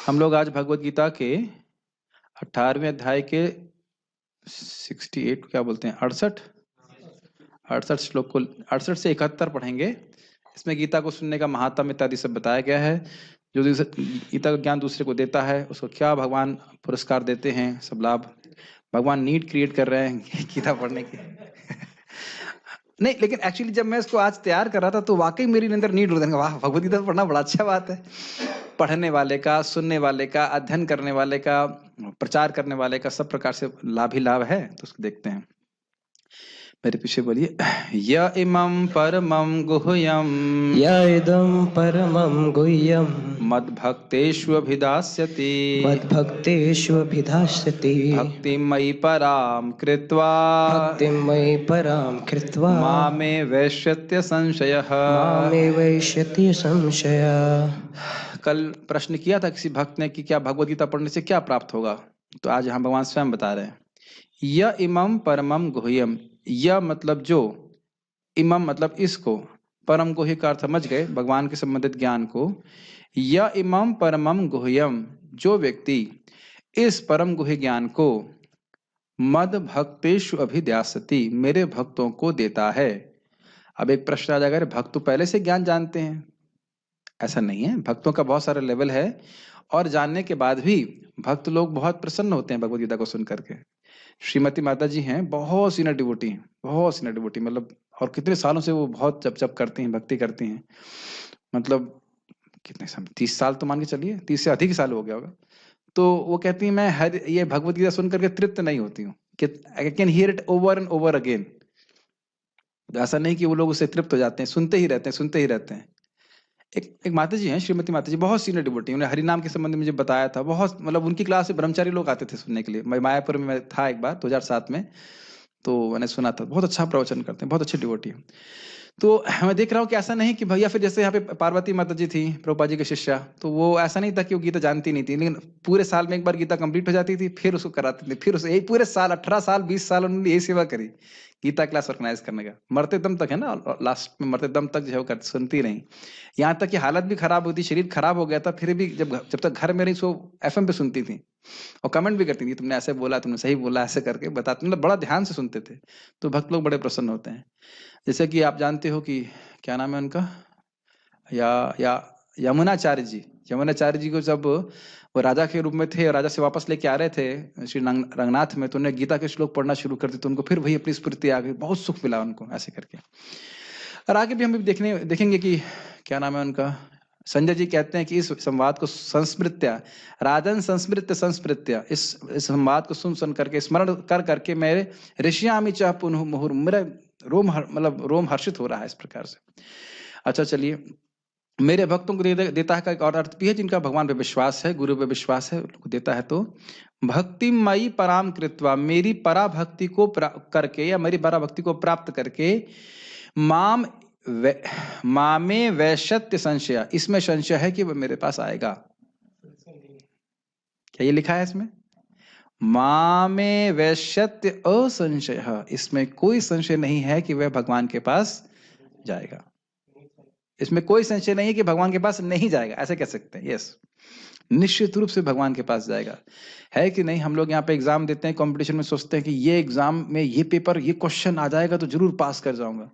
हम लोग आज भगवत गीता के 18वें अध्याय के 68 क्या बोलते हैं 68 श्लोक को 68 से 71 पढ़ेंगे। इसमें गीता को सुनने का महात्म इत्यादि सब बताया गया है। जो गीता का ज्ञान दूसरे को देता है उसको क्या भगवान पुरस्कार देते हैं, सब लाभ। भगवान नीड क्रिएट कर रहे हैं गीता पढ़ने की नहीं, लेकिन एक्चुअली जब मैं इसको आज तैयार कर रहा था तो वाकई मेरी अंदर नीड हो रहा, वाह भगवत गीता पढ़ना बड़ा अच्छा बात है। पढ़ने वाले का, सुनने वाले का, अध्ययन करने वाले का, प्रचार करने वाले का सब प्रकार से लाभ ही लाभ है। तो उसको देखते हैं, मेरे पीछे बोलिए। य इमं परमं गुह्यं य इदं परमं गुह्यं मद्भक्तेष्वभिधास्यति मद्भक्तेष्वभिधास्यति भक्तिं मयि परां कृत्वा भक्तिं मयि परां कृत्वा मामे वैश्यत्य संशयः। मामे वैश्यति संशयः। कल प्रश्न किया था किसी भक्त ने कि क्या भगवत गीता पढ़ने से क्या प्राप्त होगा, तो आज यहाँ भगवान स्वयं बता रहे हैं। य इमं परमं गुह्यम, य मतलब जो, इमं मतलब इसको, परम गुह्य का अर्थ समझ गए, भगवान के संबंधित ज्ञान को। य इमं परमं गुह्यम, जो व्यक्ति इस परम गुह्य ज्ञान को मद भक्तेषु अभिध्यासति, मेरे भक्तों को देता है। अब एक प्रश्न आ जाएगा, भक्त तो पहले से ज्ञान जानते हैं। ऐसा नहीं है, भक्तों का बहुत सारा लेवल है और जानने के बाद भी भक्त लोग बहुत प्रसन्न होते हैं भगवत गीता को सुन करके। श्रीमती माता जी हैं, बहुत सीनियर डिवोटी हैं, बहुत सीनियर डिवोटी, मतलब और कितने सालों से वो बहुत जप जप करती हैं, भक्ति करती हैं। मतलब कितने समय, 30 साल तो मान के चलिए, 30 से अधिक साल हो गया होगा। तो वो कहती है मैं हर ये भगवत गीता सुन करके तृप्त नहीं होती हूँ, कि I can hear it over and over again. ऐसा नहीं कि वो लोग उससे तृप्त हो जाते हैं, सुनते ही रहते हैं, सुनते ही रहते हैं। एक माता जी हैं, श्रीमती माता जी, बहुत सीनियर डिवोटी, उन्होंने हरिनाम के संबंध में मुझे बताया था। बहुत मतलब उनकी क्लास से ब्रह्मचारी लोग आते थे सुनने के लिए। मैं मायापुर में था एक बार 2007 में, तो मैंने सुना था। बहुत अच्छा प्रवचन करते हैं, बहुत अच्छे डिवोटी हैं। तो मैं देख रहा हूँ कि ऐसा नहीं कि भैया, फिर जैसे यहाँ पे पार्वती माता जी थी प्रभुपाद जी की शिष्या, तो वो ऐसा नहीं था कि वो गीता जानती नहीं थी, लेकिन पूरे साल में एक बार गीता कंप्लीट हो जाती थी, फिर उसको कराती थी, फिर उसे यही पूरे साल 18 साल 20 साल उन्होंने यही सेवा करी, गीता क्लास ऑर्गेनाइज करने का, मरते दम तक है ना, लास्ट में मरते दम तक जो है वो सुनती रही। यहाँ तक कि हालत भी खराब होती, शरीर खराब हो गया था, फिर भी जब तक घर में रही सो FM पे सुनती थी और कमेंट भी करती थी, तुमने ऐसे बोला, तुमने सही बोला, ऐसे करके बताते, मतलब बड़ा ध्यान से सुनते थे। तो भक्त लोग बड़े प्रसन्न होते हैं। जैसे कि आप जानते हो कि क्या नाम है उनका, या यमुनाचार्य जी। यमुनाचार्य जी को जब वो राजा के रूप में थे और राजा से वापस लेके आ रहे थे श्री रंगनाथ में, तो उन्हें गीता के श्लोक पढ़ना शुरू कर दिए, तो उनको फिर वही अपनी स्फूर्ति आ गई, बहुत सुख मिला उनको ऐसे करके। और आगे भी हम देखेंगे कि क्या नाम है उनका, संजय जी कहते हैं कि इस संवाद को संस्मृत्या, राजन संस्मृत्य संस्मृत्या, इस संवाद को सुन करके, स्मरण कर करके मेरे ऋषियामि चाह पुनः मुहुर, मेरा मतलब रोम हर्षित हो रहा है इस प्रकार से। अच्छा चलिए, मेरे भक्तों को देता है का एक और अर्थ भी है, जिनका भगवान पे विश्वास है, गुरु पे विश्वास है, उनको देता है। तो भक्ति मयि पराम कृत्वा, मेरी पराभक्ति को करके या मेरी पराभक्ति को प्राप्त करके, मामे वैश्यत्य संशय, इसमें संशय है कि वह मेरे पास आएगा। क्या ये लिखा है इसमें? मामे वैश्यत्य असंशय, इसमें कोई संशय नहीं है कि वह भगवान के पास जाएगा। इसमें कोई संशय नहीं है कि भगवान के पास नहीं जाएगा, ऐसे कह सकते हैं। यस, निश्चित रूप से भगवान के पास जाएगा। है कि नहीं? हम लोग यहाँ पे एग्जाम देते हैं, कंपटीशन में सोचते हैं कि ये एग्जाम में ये पेपर, ये क्वेश्चन आ जाएगा तो जरूर पास कर जाऊंगा।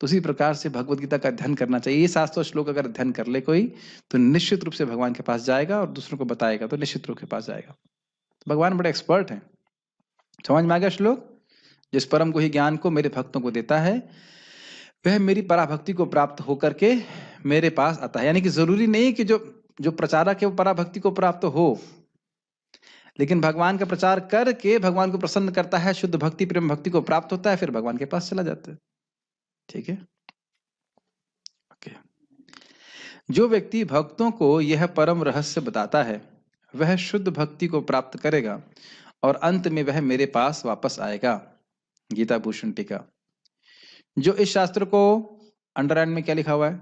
तो उसी प्रकार से भगवत गीता का अध्ययन करना चाहिए। ये 700 श्लोक अगर अध्ययन कर ले कोई, तो निश्चित रूप से भगवान के पास जाएगा और दूसरों को बताएगा तो निश्चित रूप के पास जाएगा। तो भगवान बड़े एक्सपर्ट हैं। समझ में आ गया श्लोक? जिस परम को ही ज्ञान को मेरे भक्तों को देता है, वह मेरी पराभक्ति को प्राप्त होकर के मेरे पास आता है। यानी कि जरूरी नहीं कि जो प्रचारक है वो पराभक्ति को प्राप्त हो, लेकिन भगवान का प्रचार करके भगवान को प्रसन्न करता है, शुद्ध भक्ति प्रेम भक्ति को प्राप्त होता है, फिर भगवान के पास चला जाता है। ठीक है, ओके। जो व्यक्ति भक्तों को यह परम रहस्य बताता है, वह शुद्ध भक्ति को प्राप्त करेगा और अंत में वह मेरे पास वापस आएगा। गीता भूषण टीका। जो इस शास्त्र को, अंडरलाइन में क्या लिखा हुआ है?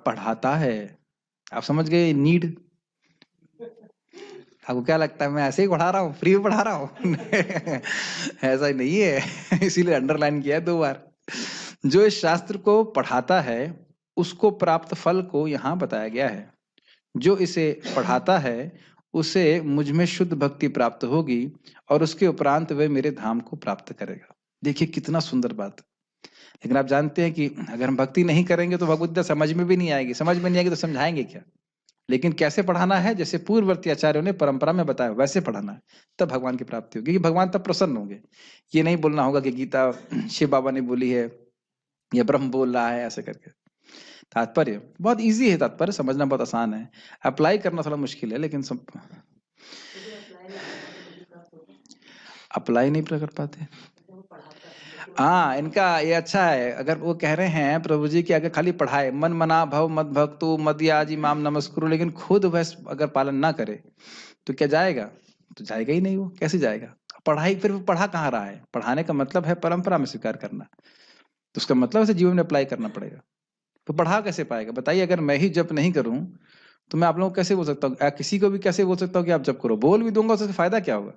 पढ़ाता है। आप समझ गए नीड? आपको क्या लगता है मैं ऐसे ही पढ़ा रहा हूँ, फ्री में पढ़ा रहा हूँ? ऐसा ही नहीं है, इसीलिए अंडरलाइन किया है 2 बार। जो इस शास्त्र को पढ़ाता है उसको प्राप्त फल को यहाँ बताया गया है। जो इसे पढ़ाता है उसे मुझ में शुद्ध भक्ति प्राप्त होगी और उसके उपरांत वह मेरे धाम को प्राप्त करेगा। देखिए कितना सुंदर बात। लेकिन आप जानते हैं कि अगर हम भक्ति नहीं करेंगे तो भगवद गीता समझ में भी नहीं आएगी, समझ में नहीं आएगी तो समझाएंगे क्या। लेकिन कैसे पढ़ाना है, जैसे पूर्ववर्ती आचार्यों ने परंपरा में बताया वैसे पढ़ाना है, तब भगवान की प्राप्ति होगी, क्योंकि भगवान तब प्रसन्न होंगे। ये नहीं बोलना होगा कि गीता शिव बाबा ने बोली है या ब्रह्म बोल रहा है ऐसे करके। तात्पर्य बहुत इजी है, तात्पर्य समझना बहुत आसान है, अप्लाई करना थोड़ा मुश्किल है। लेकिन सब अप्लाई नहीं कर पाते। हाँ, इनका ये अच्छा है। अगर वो कह रहे हैं प्रभु जी कि अगर खाली पढ़ाए, मन मना भव मद भक्तु मदयाजी माम नमस्कुरु, लेकिन खुद वह अगर पालन ना करे तो क्या जाएगा? तो जाएगा ही नहीं। वो कैसे जाएगा? पढ़ाई फिर वो पढ़ा कहाँ रहा है? पढ़ाने का मतलब है परंपरा में स्वीकार करना, तो उसका मतलब उसे जीवन में अप्लाई करना पड़ेगा। तो पढ़ा कैसे पाएगा बताइए? अगर मैं ही जप नहीं करूं तो मैं आप लोगों को कैसे बोल सकता हूँ? किसी को भी कैसे बोल सकता हूँ कि आप जप करो? बोल भी दूंगा, उससे फायदा क्या होगा?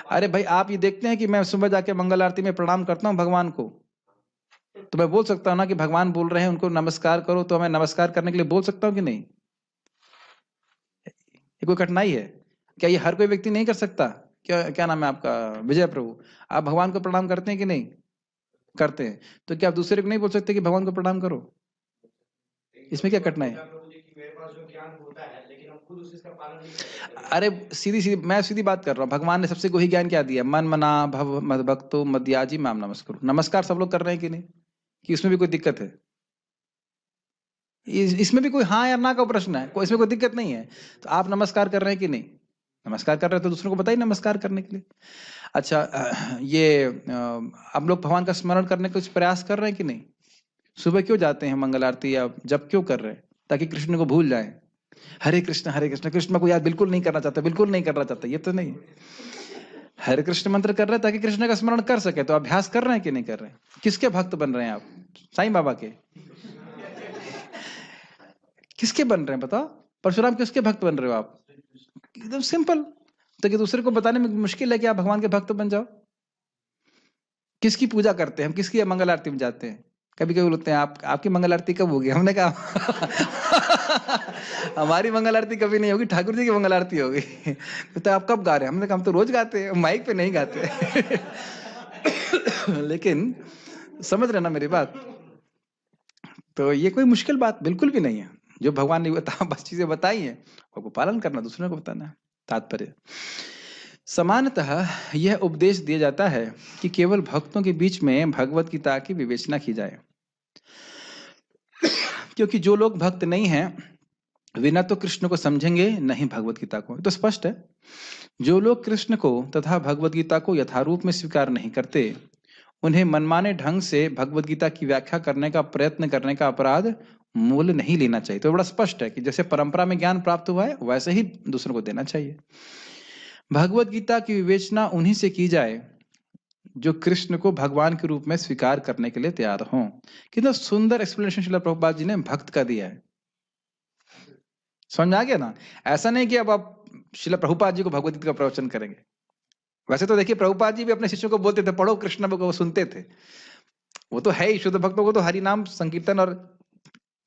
अरे भाई, आप ये देखते हैं कि मैं सुबह जाके मंगल आरती में प्रणाम करता हूँ भगवान को, तो मैं बोल सकता हूँ ना कि भगवान बोल रहे हैं उनको नमस्कार करो, तो मैं नमस्कार करने के लिए बोल सकता हूँ कि नहीं? ये कोई कठिनाई है क्या? ये हर कोई व्यक्ति नहीं कर सकता? क्या नाम है आपका? विजय प्रभु, आप भगवान को प्रणाम करते हैं कि नहीं करते हैं? तो क्या आप दूसरे को नहीं बोल सकते कि भगवान को प्रणाम करो? इसमें क्या कठिनाई है? अरे सीधी सीधी मैं सीधी बात कर रहा हूँ। भगवान ने सबसे वही ज्ञान क्या दिया? मन मना भव मद भक्तो मदयाजी माम नमस्कुरु। नमस्कार सब लोग कर रहे हैं कि नहीं? कि इसमें भी कोई दिक्कत है? इसमें भी कोई हाँ या ना का प्रश्न है, कोई इसमें कोई दिक्कत नहीं है। तो आप नमस्कार कर रहे हैं कि नहीं? नमस्कार कर रहे हैं तो दूसरों को बताइए नमस्कार करने के लिए। अच्छा, ये आप लोग भगवान का स्मरण करने का कुछ प्रयास कर रहे हैं कि नहीं? सुबह क्यों जाते हैं मंगल आरती या जब क्यों कर रहे हैं? ताकि कृष्ण को भूल जाए। हरे कृष्ण कृष्ण को याद बिल्कुल नहीं करना चाहता, बिल्कुल नहीं करना चाहता, ये तो नहीं। हरे कृष्ण मंत्र कर रहे हैं ताकि कृष्ण का स्मरण कर सके। तो अभ्यास कर रहे हैं कि नहीं कर रहे हैं? किसके भक्त बन रहे हैं आप? साईं बाबा के? किसके बन रहे हैं बताओ? परशुराम किसके भक्त बन रहे हो आप? एकदम सिंपल। तो कि दूसरे को बताने में मुश्किल है कि आप भगवान के भक्त बन जाओ। किसकी पूजा करते हैं हम? किसकी मंगल आरती में जाते हैं? कभी कभी बोलते हैं आपकी मंगल आरती कब होगी? हमने कहा हमारी मंगल आरती कभी नहीं होगी, ठाकुर जी की मंगल आरती होगी। तो आप कब गा रहे हैं? हमने कहा हम तो रोज गाते हैं, माइक पे नहीं गाते। लेकिन समझ रहे ना मेरी बात? तो ये कोई मुश्किल बात बिल्कुल भी नहीं है। जो भगवान ने बस चीजें बताई हैं उनको पालन करना, दूसरों को बताना है। तात्पर्य सामान्यतः यह उपदेश दिया जाता है कि केवल भक्तों के बीच में भगवत गीता की विवेचना की जाए, क्योंकि जो लोग भक्त नहीं हैं वे न तो कृष्ण को समझेंगे न ही भगवत गीता को। तो स्पष्ट है, जो लोग कृष्ण को तथा भगवत गीता को यथारूप में स्वीकार नहीं करते उन्हें मनमाने ढंग से भगवत गीता की व्याख्या करने का प्रयत्न करने का अपराध मूल नहीं लेना चाहिए। तो बड़ा स्पष्ट है कि जैसे परंपरा में ज्ञान प्राप्त हुआ है वैसे ही दूसरों को देना चाहिए। भगवत गीता की विवेचना उन्हीं से की जाए जो कृष्ण को भगवान के रूप में स्वीकार करने के लिए तैयार हों। कितना सुंदर एक्सप्लेनेशन श्रील प्रभुपाद जी ने भक्त का दिया है। समझ आ गया ना? ऐसा नहीं कि अब आप श्रील प्रभुपाद जी को भगवत गीता का प्रवचन करेंगे। वैसे तो देखिए प्रभुपाद जी भी अपने शिष्यों को बोलते थे पढ़ो कृष्ण को, वो सुनते थे। वो तो है ही, शुद्ध भक्तों को तो हरि नाम संकीर्तन और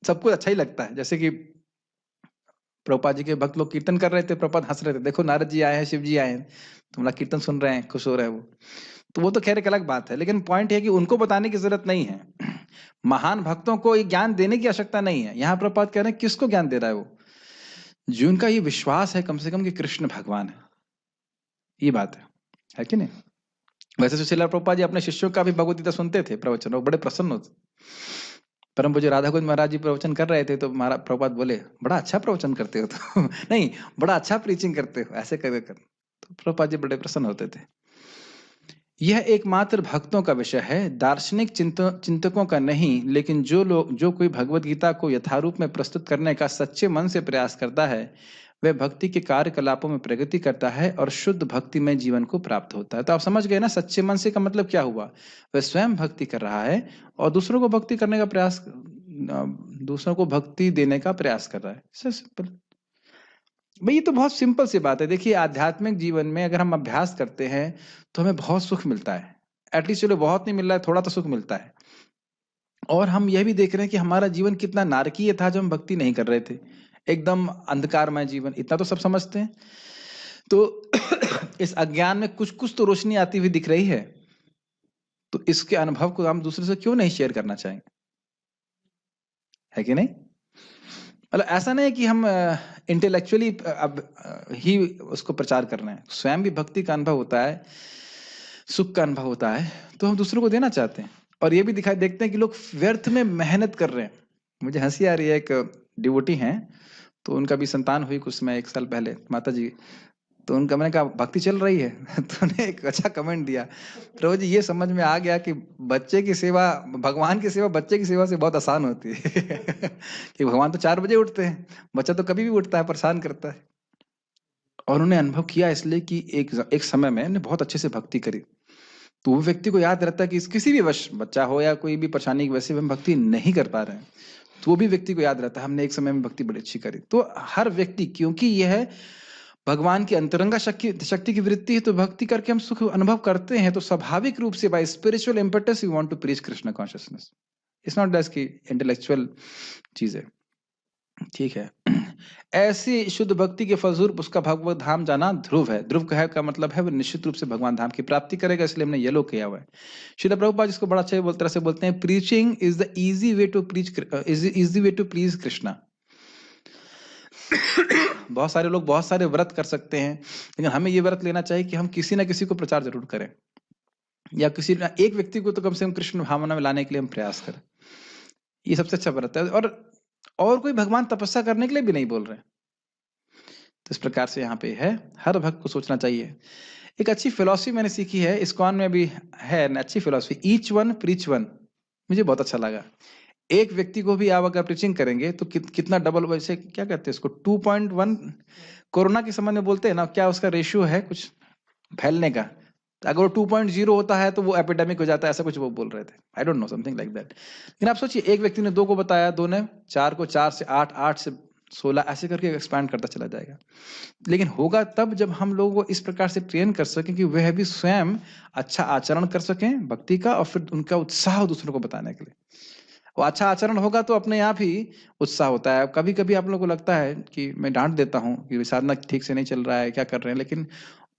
सब कुछ अच्छा ही लगता है। जैसे कि प्रभुपाद जी के भक्त लोग कीर्तन कर रहे थे, प्रभुपाद हंस रहे थे, देखो नारद जी आए हैं, शिव जी आए हैं, तुम्हारा कीर्तन सुन रहे हैं, खुश हो रहे हैं। वो तो खैर एक अलग बात है। लेकिन पॉइंट है कि उनको बताने की जरूरत नहीं है। महान भक्तों को ये ज्ञान देने की आवश्यकता नहीं है। यहाँ प्रभुपाद कह रहे हैं किसको ज्ञान दे रहा है? वो जो उनका ये विश्वास है कम से कम कि कृष्ण भगवान है। ये बात है कि नहीं? वैसे तो श्रील प्रभुपाद जी अपने शिष्यों का भी भगवत गीता सुनते थे प्रवचन, वो बड़े प्रसन्न होते। परम पूज्य राधा कुंज महाराज जी प्रवचन कर रहे थे तो महाराज प्रभुपाद बोले बड़ा अच्छा प्रवचन करते हो तो नहीं, बड़ा अच्छा प्रीचिंग करते हो, ऐसे कर तो प्रभुपाद जी बड़े प्रसन्न होते थे। यह एकमात्र भक्तों का विषय है, दार्शनिक चिंतकों का नहीं। लेकिन जो कोई भगवत गीता को यथारूप में प्रस्तुत करने का सच्चे मन से प्रयास करता है वह भक्ति के कार्यकलापों में प्रगति करता है और शुद्ध भक्ति में जीवन को प्राप्त होता है। तो आप समझ गए ना सच्चे मन से का मतलब क्या हुआ? वह स्वयं भक्ति कर रहा है और दूसरों को भक्ति करने का प्रयास, दूसरों को भक्ति देने का प्रयास कर रहा है। सिंपल भाई, ये तो बहुत सिंपल सी बात है। देखिए आध्यात्मिक जीवन में अगर हम अभ्यास करते हैं तो हमें बहुत सुख मिलता है। एटलीस्ट चलो बहुत नहीं मिल रहा है, थोड़ा तो सुख मिलता है। और हम यह भी देख रहे हैं कि हमारा जीवन कितना नारकीय था जब हम भक्ति नहीं कर रहे थे, एकदम अंधकारमय जीवन, इतना तो सब समझते हैं। तो इस अज्ञान में कुछ कुछ तो रोशनी आती हुई दिख रही है, तो इसके अनुभव को हम दूसरे से क्यों नहीं शेयर करना चाहेंगे, है कि नहीं? मतलब ऐसा नहीं है कि हम इंटेलेक्चुअली अब ही उसको प्रचार कर रहे हैं, स्वयं भी भक्ति का अनुभव होता है, सुख का अनुभव होता है, तो हम दूसरों को देना चाहते हैं। और ये भी दिखाई देखते हैं कि लोग व्यर्थ में मेहनत कर रहे हैं। मुझे हंसी आ रही है, एक डिवोटी हैं, तो उनका भी संतान हुई कुछ समय 1 साल पहले, माता जी। तो उनका, मैंने कहा भक्ति चल रही है? तो उन्हें एक अच्छा कमेंट दिया, प्रभु जी ये समझ में आ गया कि बच्चे की सेवा, भगवान की सेवा बच्चे की सेवा से बहुत आसान होती है। कि भगवान तो 4 बजे उठते हैं, बच्चा तो कभी भी उठता है, परेशान करता है। और उन्हें अनुभव किया इसलिए कि एक समय में उन्हें बहुत अच्छे से भक्ति करी, तो वो व्यक्ति को याद रहता है कि किसी भी वश, बच्चा हो या कोई भी परेशानी की वजह से हम भक्ति नहीं कर पा रहे हैं, तो वो भी व्यक्ति को याद रहता है हमने एक समय में भक्ति बड़ी अच्छी करी। तो हर व्यक्ति, क्योंकि यह भगवान की अंतरंगा शक्ति की वृत्ति है, तो भक्ति करके हम सुख अनुभव करते हैं, तो स्वाभाविक रूप से by spiritual impetus you want to preach Krishna consciousness. It's not that की इंटेलेक्चुअल चीज है, ठीक है। ऐसी शुद्ध भक्ति के फलस्वरूप उसका भगवत धाम जाना ध्रुव है। ध्रुव का मतलब है वो निश्चित रूप से भगवान धाम की प्राप्ति करेगा, इसलिए हमने ये लोग किया हुआ है। श्रील प्रभुपाद जिसको बड़ा अच्छे तरह से बोलते हैं, preaching is the easy way to please Krishna. बहुत सारे लोग बहुत सारे व्रत कर सकते हैं, लेकिन हमें ये व्रत लेना चाहिए कि हम किसी ना किसी को प्रचार जरूर करें, या किसी ना एक व्यक्ति को तो कम से कम कृष्ण भावना में लाने के लिए हम प्रयास करें। ये सबसे अच्छा व्रत है। और कोई भगवान तपस्या करने के लिए भी नहीं बोल रहे। तो इस प्रकार से यहाँ पे है, हर भक्त को सोचना चाहिए। एक अच्छी फिलॉसफी मैंने सीखी है, इस्कॉन में भी है अच्छी philosophy, each one preach one. मुझे बहुत अच्छा लगा। एक व्यक्ति को भी आप अगर प्रीचिंग करेंगे तो कितना डबल, वैसे क्या कहते हैं इसको, 2.1 कोरोना के समय में बोलते हैं ना, क्या उसका रेशियो है कुछ फैलने का, अगर वो 2.0 होता है तो वो एपिडेमिक हो जाता है, ऐसा कुछ वो बोल रहे थे, I don't know, something like that. लेकिन आप सोचिए, एक व्यक्ति ने 2 को बताया, 2 ने 4 को, 4 से 8, 8 से 16, ऐसे करके एक्सपैंड करता चला जाएगा। लेकिन होगा तब जब हम लोगों को इस प्रकार से ट्रेन कर सकें कि वह भी स्वयं अच्छा आचरण कर सकें भक्ति का, और फिर उनका उत्साह दूसरों को बताने के लिए। और अच्छा आचरण होगा तो अपने आप ही उत्साह होता है। कभी कभी आप लोगों को लगता है कि मैं डांट देता हूँ कि साधना ठीक से नहीं चल रहा है, क्या कर रहे हैं, लेकिन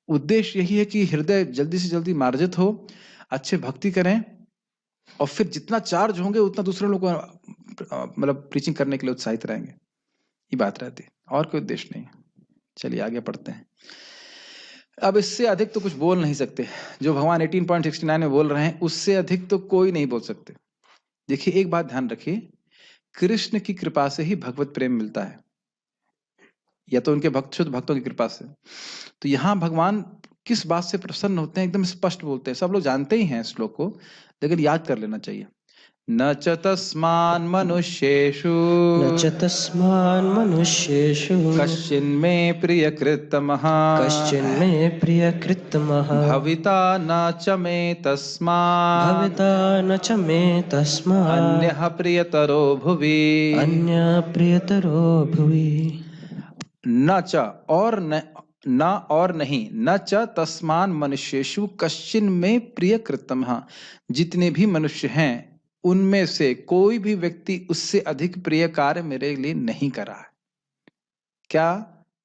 उद्देश्य यही है कि हृदय जल्दी से जल्दी मार्जित हो, अच्छे भक्ति करें, और फिर जितना चार्ज होंगे उतना दूसरे लोगों को मतलब प्रीचिंग करने के लिए उत्साहित रहेंगे। ये बात रहती है, और कोई उद्देश्य नहीं। चलिए आगे पढ़ते हैं। अब इससे अधिक तो कुछ बोल नहीं सकते, जो भगवान 18.69 में बोल रहे हैं उससे अधिक तो कोई नहीं बोल सकते। देखिए एक बात ध्यान रखिए, कृष्ण की कृपा से ही भगवत प्रेम मिलता है, या तो उनके शुद्ध भक्तों की कृपा से। तो यहाँ भगवान किस बात से प्रसन्न होते हैं एकदम स्पष्ट बोलते हैं, सब लोग जानते ही हैं श्लोक को, लेकिन याद कर लेना चाहिए। न च तस्मान् मनुष्येषु न च तस्मान् मनुष्येषु कश्चिन्मे प्रियकृत्तमः कश्चिन्मे प्रियकृत्तमः भविता न च मे तस्मात् भविता न च मे तस्मात् अन्यः प्रियतरो भुवि अन्यः प्रियतरो भुवि। न च और नहीं, न च तस्मान् मनुष्येषु कश्चिन में प्रिय कृतमः, जितने भी मनुष्य हैं उनमें से कोई भी व्यक्ति उससे अधिक प्रिय कार्य मेरे लिए नहीं करा है। क्या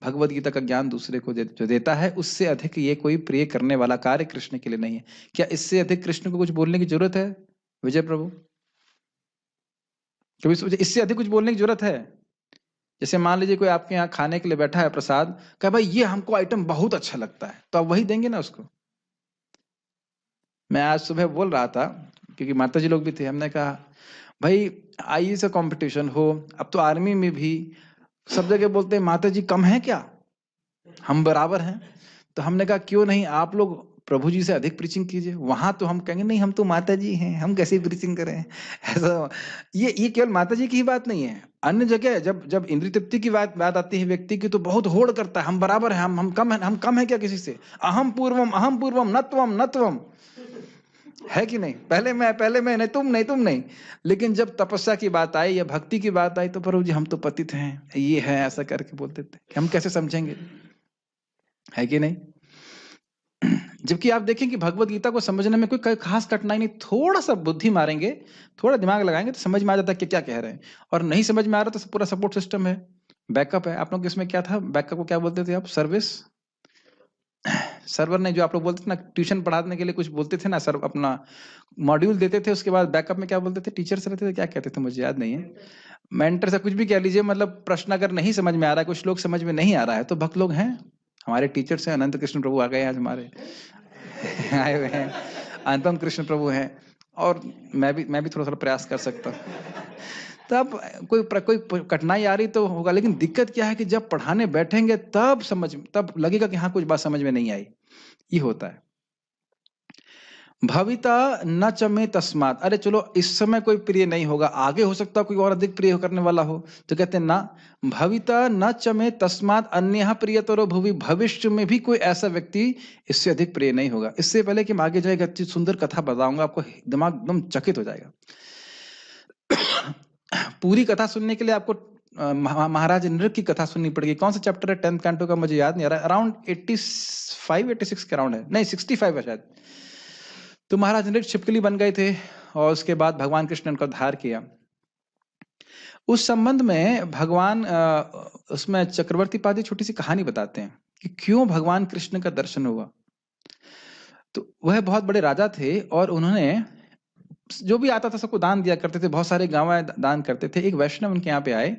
भगवत गीता का ज्ञान दूसरे को जो देता है, उससे अधिक ये कोई प्रिय करने वाला कार्य कृष्ण के लिए नहीं है। क्या इससे अधिक कृष्ण को कुछ बोलने की जरूरत है विजय प्रभु? कभी सोचे इससे अधिक कुछ बोलने की जरूरत है? जैसे मान लीजिए कोई आपके यहाँ खाने के लिए बैठा है प्रसाद, कहा भाई ये हमको आइटम बहुत अच्छा लगता है, तो आप वही देंगे ना उसको। मैं आज सुबह बोल रहा था, क्योंकि माता जी लोग भी थे, हमने कहा भाई आइए से कंपटीशन हो, अब तो आर्मी में भी सब जगह बोलते हैं माता जी कम है क्या, हम बराबर हैं। तो हमने कहा क्यों नहीं आप लोग प्रभु जी से अधिक प्रीचिंग कीजिए, वहां तो हम कहेंगे नहीं हम तो माता जी हैं, हम कैसे प्रीचिंग करें। ऐसा ये केवल माता जी की ही बात नहीं है, अन्य जगह जब इंद्रिय तृप्ति की बात आती है व्यक्ति की, तो बहुत होड़ करता है हम बराबर हैं, हम कम है क्या किसी से, अहम पूर्वम न त्वम, है कि नहीं, पहले मैं नहीं तुम नहीं। लेकिन जब तपस्या की बात आई या भक्ति की बात आई तो प्रभु जी हम तो पतित हैं, ये है, ऐसा करके बोलते थे, हम कैसे समझेंगे, है कि नहीं। जबकि आप देखें कि भगवत गीता को समझने में कोई खास कठिनाई नहीं, थोड़ा सा बुद्धि मारेंगे, थोड़ा दिमाग लगाएंगे तो समझ में आ जाता है कि क्या कह रहे हैं। और नहीं समझ में आ रहा तो पूरा सपोर्ट सिस्टम है, बैकअप है। आप लोग इसमें क्या था, बैकअप को क्या बोलते थे आप, सर्विस, सर्वर नहीं, जो आप लोग बोलते थे ना ट्यूशन पढ़ाने के लिए कुछ बोलते थे ना सर, अपना मॉड्यूल देते थे, उसके बाद बैकअप में क्या बोलते थे, टीचर से रहते थे, क्या कहते थे मुझे याद नहीं है, मेंटर से कुछ भी कह लीजिए। मतलब प्रश्न अगर नहीं समझ में आ रहा है, कुछ लोग समझ में नहीं आ रहा है, तो भक्त लोग हैं, हमारे टीचर्स हैं, अनंत कृष्ण प्रभु आ गए आज हमारे आए हुए हैं, अनुपम कृष्ण प्रभु हैं, और मैं भी थोड़ा थोड़ा प्रयास कर सकता हूँ। तो अब कोई कठिनाई आ रही तो होगा, लेकिन दिक्कत क्या है कि जब पढ़ाने बैठेंगे तब लगेगा कि हाँ कुछ बात समझ में नहीं आई, ये होता है। भविता न चमे तस्मात, अरे चलो इस समय कोई प्रिय नहीं होगा, आगे हो सकता है कोई और अधिक प्रिय करने वाला हो, तो कहते हैं ना, भविता न चमे तस्मात अन्यः प्रियतरो भुवि, भविष्य में भी कोई ऐसा व्यक्ति इससे अधिक प्रिय नहीं होगा। इससे पहले कि हम आगे जाएगा, अच्छी सुंदर कथा बताऊंगा आपको, दिमाग एकदम चकित हो जाएगा। पूरी कथा सुनने के लिए आपको महाराज नृप की कथा सुननी पड़ेगी। कौन सा चैप्टर है 10th कैंटो का, मुझे याद नहीं आ रहा, अराउंड 85-86 के अराउंड है, नहीं 65 है शायद। तो महाराज नृप छिपकली बन गए थे और उसके बाद भगवान कृष्ण ने उनका उद्धार किया। उस संबंध में भगवान उसमें चक्रवर्ती पादी छोटी सी कहानी बताते हैं कि क्यों भगवान कृष्ण का दर्शन हुआ। तो वह बहुत बड़े राजा थे और उन्होंने जो भी आता था सबको दान दिया करते थे, बहुत सारे गांव दान करते थे। एक वैष्णव उनके यहाँ पे आए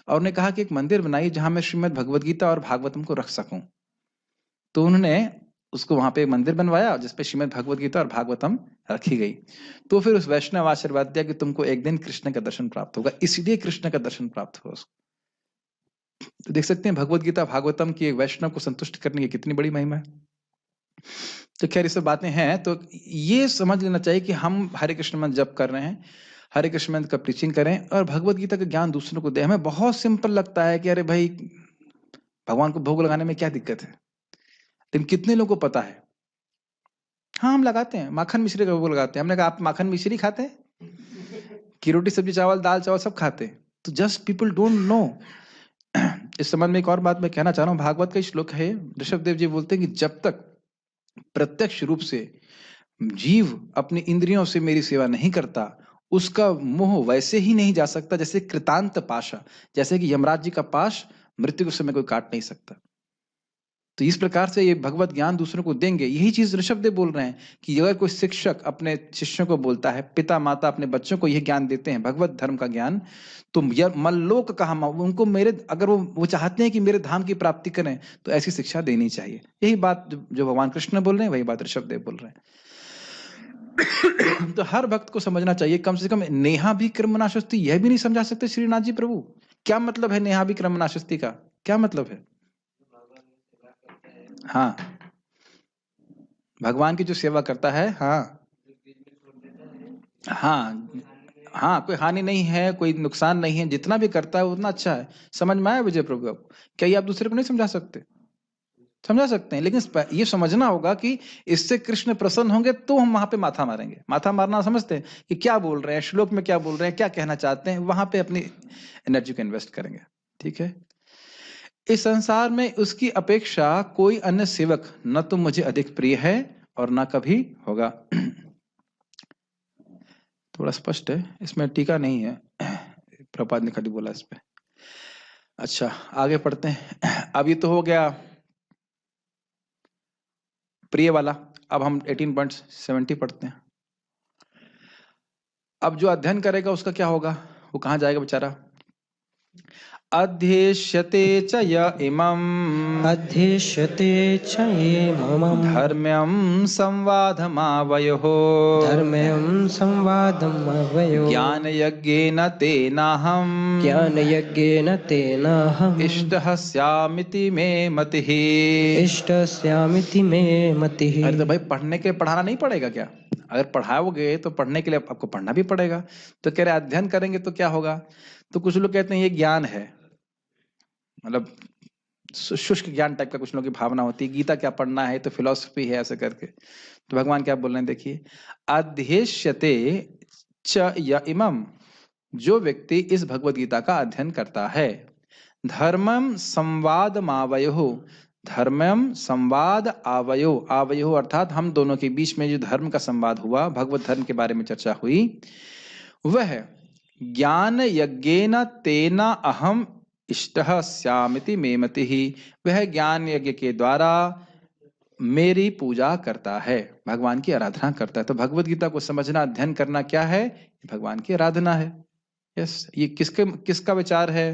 और उन्हें कहा कि एक मंदिर बनाइए जहां मैं श्रीमद् भगवद गीता और भागवतम को रख सकूं। तो उन्होंने उसको वहां पे एक मंदिर बनवाया जिसपे श्रीमद् भगवद गीता और भागवतम रखी गई। तो फिर उस वैष्णव आशीर्वाद दिया कि तुमको एक दिन कृष्ण का दर्शन प्राप्त होगा, इसलिए कृष्ण का दर्शन प्राप्त हुआ उसको। तो देख सकते हैं भगवद गीता भागवतम की एक वैष्णव को संतुष्ट करने की कितनी बड़ी महिमा है। तो खैर ये सब बातें हैं, तो ये समझ लेना चाहिए कि हम हरे कृष्ण मंत्र जप कर रहे हैं, हरे कृष्ण मंत्र का प्रीचिंग करें और भगवद गीता का ज्ञान दूसरों को दें। हमें बहुत सिंपल लगता है कि अरे भाई भगवान को भोग लगाने में क्या दिक्कत है, लेकिन कितने लोगों को पता है। हाँ हम लगाते हैं, माखन मिश्री का भोग लगाते हैं। हमने कहा आप माखन मिश्री खाते हैं कि रोटी सब्जी चावल दाल चावल सब खाते हैं? तो जस्ट पीपल डोंट नो। इस संबंध में एक और बात मैं कहना चाह रहा हूँ, भागवत का श्लोक है, ऋषभ देव जी बोलते हैं कि जब तक प्रत्यक्ष रूप से जीव अपनी इंद्रियों से मेरी सेवा नहीं करता, उसका मोह वैसे ही नहीं जा सकता जैसे कृतांत पाशा, जैसे कि यमराज जी का पाश मृत्यु के समय कोई काट नहीं सकता। तो इस प्रकार से ये भगवत ज्ञान दूसरों को देंगे। यही चीज ऋषभ देव बोल रहे हैं कि अगर कोई शिक्षक अपने शिष्यों को बोलता है, पिता माता अपने बच्चों को यह ज्ञान देते हैं भगवत धर्म का ज्ञान, तो मल्लोक कहा उनको मेरे, अगर वो चाहते हैं कि मेरे धाम की प्राप्ति करें तो ऐसी शिक्षा देनी चाहिए। यही बात जो भगवान कृष्ण बोल रहे हैं, वही बात ऋषभ देव बोल रहे हैं। तो हर भक्त को समझना चाहिए, कम से कम नेहा भी क्रमनाशस्ति, यह भी नहीं समझा सकते श्रीनाथ जी प्रभु, क्या मतलब है नेहा भी क्रमनाशस्ति का, क्या मतलब है? हाँ भगवान की जो सेवा करता है, हाँ हाँ हाँ, कोई हानि नहीं है, कोई नुकसान नहीं है, जितना भी करता है उतना अच्छा है। समझ में आया विजय प्रभु आपको? क्या ये आप दूसरे को नहीं समझा सकते? समझा सकते हैं, लेकिन ये समझना होगा कि इससे कृष्ण प्रसन्न होंगे तो हम वहां पे माथा मारेंगे। माथा मारना समझते हैं कि क्या बोल रहे हैं, श्लोक में क्या बोल रहे हैं, क्या कहना चाहते हैं, वहां पे अपनी एनर्जी को इन्वेस्ट करेंगे। ठीक है, इस संसार में उसकी अपेक्षा कोई अन्य सेवक न तो मुझे अधिक प्रिय है और न कभी होगा। थोड़ा स्पष्ट है, इसमें टीका नहीं है, प्रपाद ने खाली बोला इस पे। अच्छा आगे पढ़ते हैं। अब ये तो हो गया प्रिय वाला। अब हम 18.70 पढ़ते हैं। अब जो अध्ययन करेगा उसका क्या होगा, वो कहाँ जाएगा बेचारा? अध्येष्यते च य इमम् अध्येष्यते च इमम् धर्म्यं संवादमावयोः धर्म्यं संवादमवयोः ज्ञानयज्ञेन तेनाहम् ज्ञानयज्ञेन तेनाहम् इष्टः स्यामिति मे मतिः। इष्टस्यामिति मे मतिः। अरे तो भाई पढ़ने के लिए पढ़ाना नहीं पड़ेगा क्या? अगर पढ़ाओगे तो पढ़ने के लिए आपको पढ़ना भी पड़ेगा। तो कह रहे अध्ययन करेंगे तो क्या होगा? तो कुछ लोग कहते हैं ये ज्ञान है, मतलब शुष्क ज्ञान टाइप का कुछ लोगों की भावना होती है, गीता क्या पढ़ना है, तो फिलॉसफी है ऐसे करके। तो भगवान क्या बोल रहे हैं देखिए, अध्येष्यते च य इमम्, जो व्यक्ति इस भगवत गीता का अध्ययन करता है, धर्मम संवाद मावयोः, धर्मम संवाद आवयो, आवयो अर्थात हम दोनों के बीच में जो धर्म का संवाद हुआ, भगवत धर्म के बारे में चर्चा हुई, वह ज्ञान यज्ञेन तेना अहम इष्टः स्यामिति मे मतिः, वह ज्ञान यज्ञ के द्वारा मेरी पूजा करता है, भगवान की आराधना करता है। तो भगवत गीता को समझना, अध्ययन करना क्या है? भगवान की आराधना है। यस, ये किसका विचार है?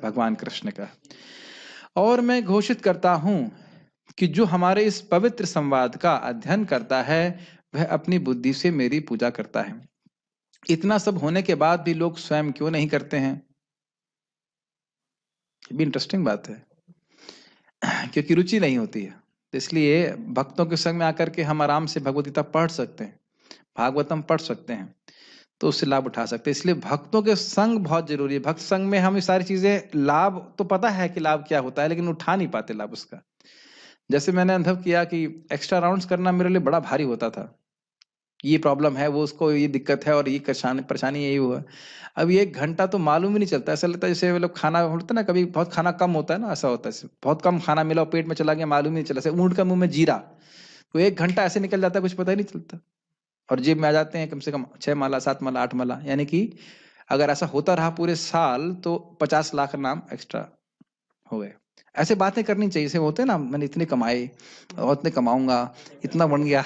भगवान कृष्ण का। और मैं घोषित करता हूं कि जो हमारे इस पवित्र संवाद का अध्ययन करता है वह अपनी बुद्धि से मेरी पूजा करता है। इतना सब होने के बाद भी लोग स्वयं क्यों नहीं करते हैं? ये भी इंटरेस्टिंग बात है, क्योंकि रुचि नहीं होती है। तो इसलिए भक्तों के संग में आकर के हम आराम से भगवद गीता पढ़ सकते हैं, भागवतम पढ़ सकते हैं, तो उससे लाभ उठा सकते हैं। इसलिए भक्तों के संग बहुत जरूरी है। भक्त संग में हम ये सारी चीजें, लाभ तो पता है कि लाभ क्या होता है, लेकिन उठा नहीं पाते लाभ उसका। जैसे मैंने अनुभव किया कि एक्स्ट्रा राउंड्स करना मेरे लिए बड़ा भारी होता था। ये प्रॉब्लम है, वो उसको ये दिक्कत है, और ये परेशानी यही हुआ। अब ये 1 घंटा तो मालूम ही नहीं चलता। ऐसा लगता है जैसे मतलब खाना होता है ना, कभी बहुत खाना कम होता है ना, ऐसा होता है, बहुत कम खाना मिला और पेट में चला गया, मालूम ही नहीं चला। जैसे ऊंट का मुंह में जीरा, तो 1 घंटा ऐसे निकल जाता है, कुछ पता ही नहीं चलता। और जेब में आ जाते हैं कम से कम 6 माला, 7 माला, 8 माला। यानी कि अगर ऐसा होता रहा पूरे साल तो 50 लाख नाम एक्स्ट्रा हो गए। ऐसे बातें करनी चाहिए। जैसे होते हैं ना, मैंने इतने कमाए और इतने कमाऊंगा, इतना बन गया।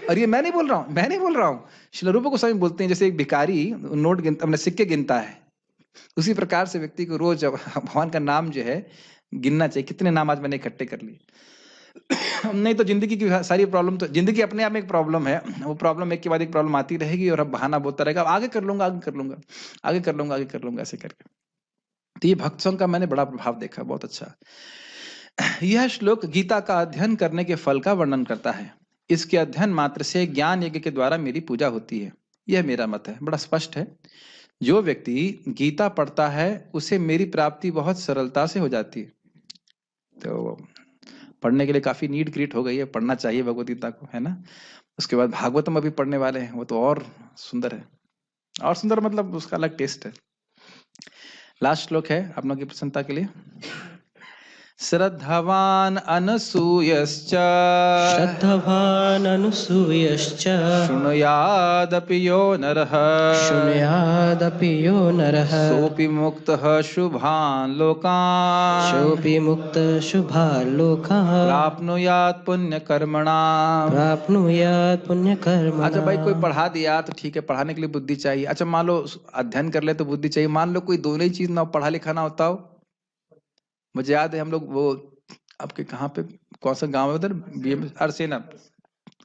और ये मैं नहीं बोल रहा हूँ, श्रील रूप गोस्वामी बोलते हैं, जैसे एक भिखारी नोट गिनता, अपने सिक्के गिनता है, उसी प्रकार से व्यक्ति को रोज भगवान का नाम जो है गिनना चाहिए, कितने नाम आज मैंने इकट्ठे कर लिए। नहीं तो जिंदगी की सारी प्रॉब्लम, तो जिंदगी अपने आप में एक प्रॉब्लम है, वो प्रॉब्लम एक के बाद एक प्रॉब्लम आती रहेगी, और अब बहाना बोलता रहेगा, आगे कर लूंगा, आगे कर लूंगा, आगे कर लूंगा, आगे कर लूंगा, ऐसे करके। तो ये भक्त संग का मैंने बड़ा प्रभाव देखा, बहुत अच्छा। यह श्लोक गीता का अध्ययन करने के फल का वर्णन करता है। इसके अध्ययन मात्र से ज्ञान यज्ञ के द्वारा मेरी पूजा होती है, यह मेरा मत है। बड़ा स्पष्ट है, जो व्यक्ति गीता पढ़ता है उसे मेरी प्राप्ति बहुत सरलता से हो जाती है। तो पढ़ने के लिए काफी नीड क्रिएट हो गई है, पढ़ना चाहिए भगवत गीता को, है ना। उसके बाद भागवतम अभी पढ़ने वाले हैं, वो तो और सुंदर है, और सुंदर मतलब उसका अलग टेस्ट है। लास्ट श्लोक है आप लोगों की प्रसन्नता के लिए। श्रद्धावान अनसूयश्च, श्रद्धवान् अनुसूयश्च शृणुयादपि यो नरः, शृणुयादपि यो नरः सोऽपि मुक्तः शुभान् लोकान्, सोऽपि मुक्तः शुभान् लोकान् प्राप्नुयात् पुण्यकर्मणाम्। प्राप्नुयात् पुण्यकर्मणाम्। अच्छा भाई, कोई पढ़ा दिया तो ठीक है, पढ़ाने के लिए बुद्धि चाहिए। अच्छा मान लो अध्ययन कर ले तो बुद्धि चाहिए। मान लो कोई दोनों ही चीज ना, पढ़ा लिखा ना होता हो। मुझे याद है हम लोग वो आपके कहाँ पे, कौन सा गांव है उधर,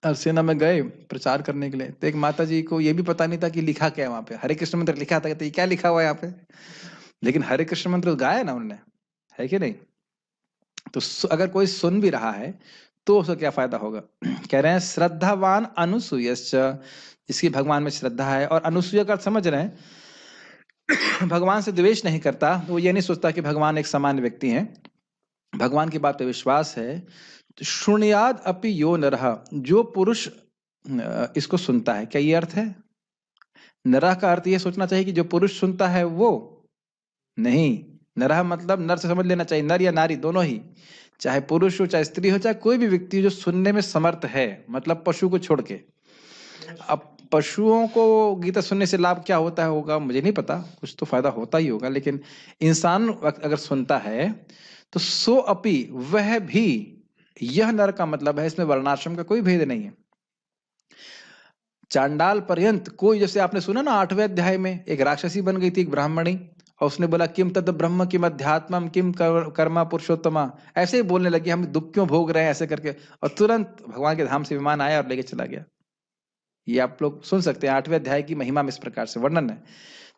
अरसेना में गए प्रचार करने के लिए। तो एक माता जी को ये भी पता नहीं था कि लिखा क्या है वहां पे। हरे कृष्ण मंत्र लिखा था, कहते ये क्या लिखा हुआ है यहाँ पे, लेकिन हरे कृष्ण मंत्र गाया ना उन्होंने, है कि नहीं। तो अगर कोई सुन भी रहा है तो उसका क्या फायदा होगा। कह रहे हैं श्रद्धावान अनुसूयश्च, जिसकी भगवान में श्रद्धा है, और अनुसूया का समझ रहे हैं भगवान से द्वेष नहीं करता, वो ये नहीं सोचता कि भगवान एक सामान्य व्यक्ति हैं, भगवान की बात पे विश्वास है। तो शृणुयाद अपि यो नरः, जो पुरुष इसको सुनता है, क्या ये अर्थ है? नरः का अर्थ ये सोचना चाहिए कि जो पुरुष सुनता है वो नहीं। नरः मतलब नर से समझ लेना चाहिए, नर या नारी दोनों ही, चाहे पुरुष हो चाहे स्त्री हो चाहे कोई भी व्यक्ति हो जो सुनने में समर्थ है, मतलब पशु को छोड़ के। अब पशुओं को गीता सुनने से लाभ क्या होता है होगा मुझे नहीं पता, कुछ तो फायदा होता ही होगा, लेकिन इंसान अगर सुनता है तो सो अपि, वह भी, यह नर का मतलब है, इसमें वर्णाश्रम का कोई भेद नहीं है। चांडाल पर्यंत कोई, जैसे आपने सुना ना 8वें अध्याय में एक राक्षसी बन गई थी, एक ब्राह्मणी, और उसने बोला किम तद ब्रह्म किम अध्यात्मम किम कर्मा पुरुषोत्तमा, ऐसे ही बोलने लगी, हम दुख क्यों भोग रहे हैं ऐसे करके, और तुरंत भगवान के धाम से विमान आया और लेके चला गया। ये आप लोग सुन सकते हैं, 8वें अध्याय की महिमा में इस प्रकार से वर्णन है।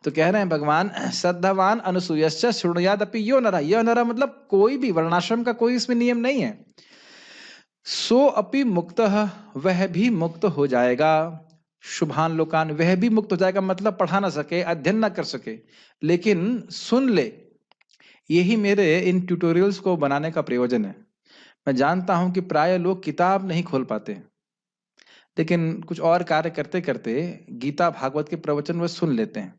तो कह रहे हैं भगवान, श्रद्धावान अनुसूयश्च शृणुयादपि यो नरः, यह नरः मतलब कोई भी वर्णाश्रम का कोई इसमें नियम नहीं है। सो अपि मुक्तः, वह भी मुक्त हो जाएगा। शुभान लोकान, वह भी मुक्त हो जाएगा, मतलब पढ़ा ना सके, अध्ययन ना कर सके, लेकिन सुन ले। यही मेरे इन ट्यूटोरियल्स को बनाने का प्रयोजन है। मैं जानता हूं कि प्राय लोग किताब नहीं खोल पाते, लेकिन कुछ और कार्य करते करते गीता भागवत के प्रवचन वो सुन लेते हैं।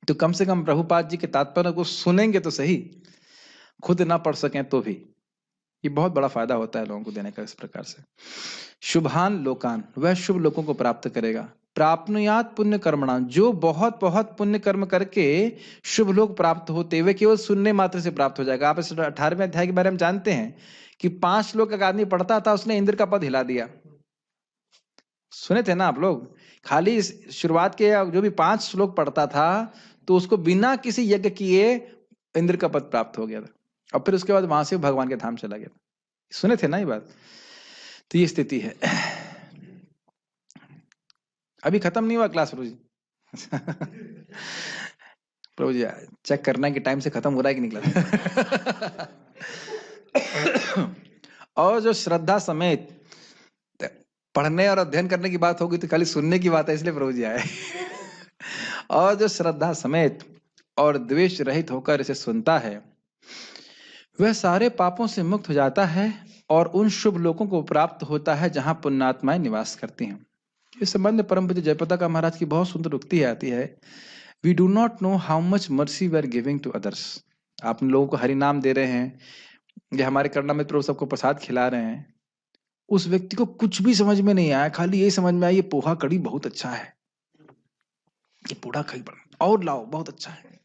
तो कम से कम प्रभुपाद जी के तात्पर्य को सुनेंगे तो सही, खुद ना पढ़ सकें तो भी। ये बहुत बड़ा फायदा होता है लोगों को देने का इस प्रकार से। शुभान लोकान, वह शुभ लोगों को प्राप्त करेगा। प्राप्नुयात पुण्य कर्मणा, जो बहुत बहुत पुण्य कर्म करके शुभ लोग प्राप्त होते, वे केवल सुनने मात्र से प्राप्त हो जाएगा। आप इस 18वें अध्याय के बारे में जानते हैं कि 5 श्लोक का आदमी पढ़ता था, उसने इंद्र का पद हिला दिया। सुने थे ना आप लोग? खाली शुरुआत के जो भी 5 श्लोक पढ़ता था तो उसको बिना किसी यज्ञ किए इंद्र का पद प्राप्त हो गया था, और फिर उसके बाद वहां से भगवान के धाम चला गया। सुने थे ना ये बात? तो ये स्थिति है। अभी खत्म नहीं हुआ क्लास प्रभु जी। प्रभु जी चेक करना है कि टाइम से खत्म हो रहा है कि निकला। और जो श्रद्धा समेत पढ़ने और अध्ययन करने की बात होगी तो खाली सुनने की बात है, इसलिए प्रभु जी आए। और जो श्रद्धा समेत और द्वेष रहित होकर इसे सुनता है, वह सारे पापों से मुक्त हो जाता है और उन शुभ लोगों को प्राप्त होता है जहां पुण्यात्माएं निवास करती हैं। इस संबंध में परम पूज्य जयप्रताप महाराज की बहुत सुंदर उक्ति आती है, we do not know how much mercy we are giving to others. आप लोगों को हरि नाम दे रहे हैं, ये हमारे करना मित्रों सबको प्रसाद खिला रहे हैं, उस व्यक्ति को कुछ भी समझ में नहीं आया, खाली यही समझ में आया ये पोहा कड़ी बहुत अच्छा है, ये पोहा कड़ी और लाओ बहुत अच्छा है,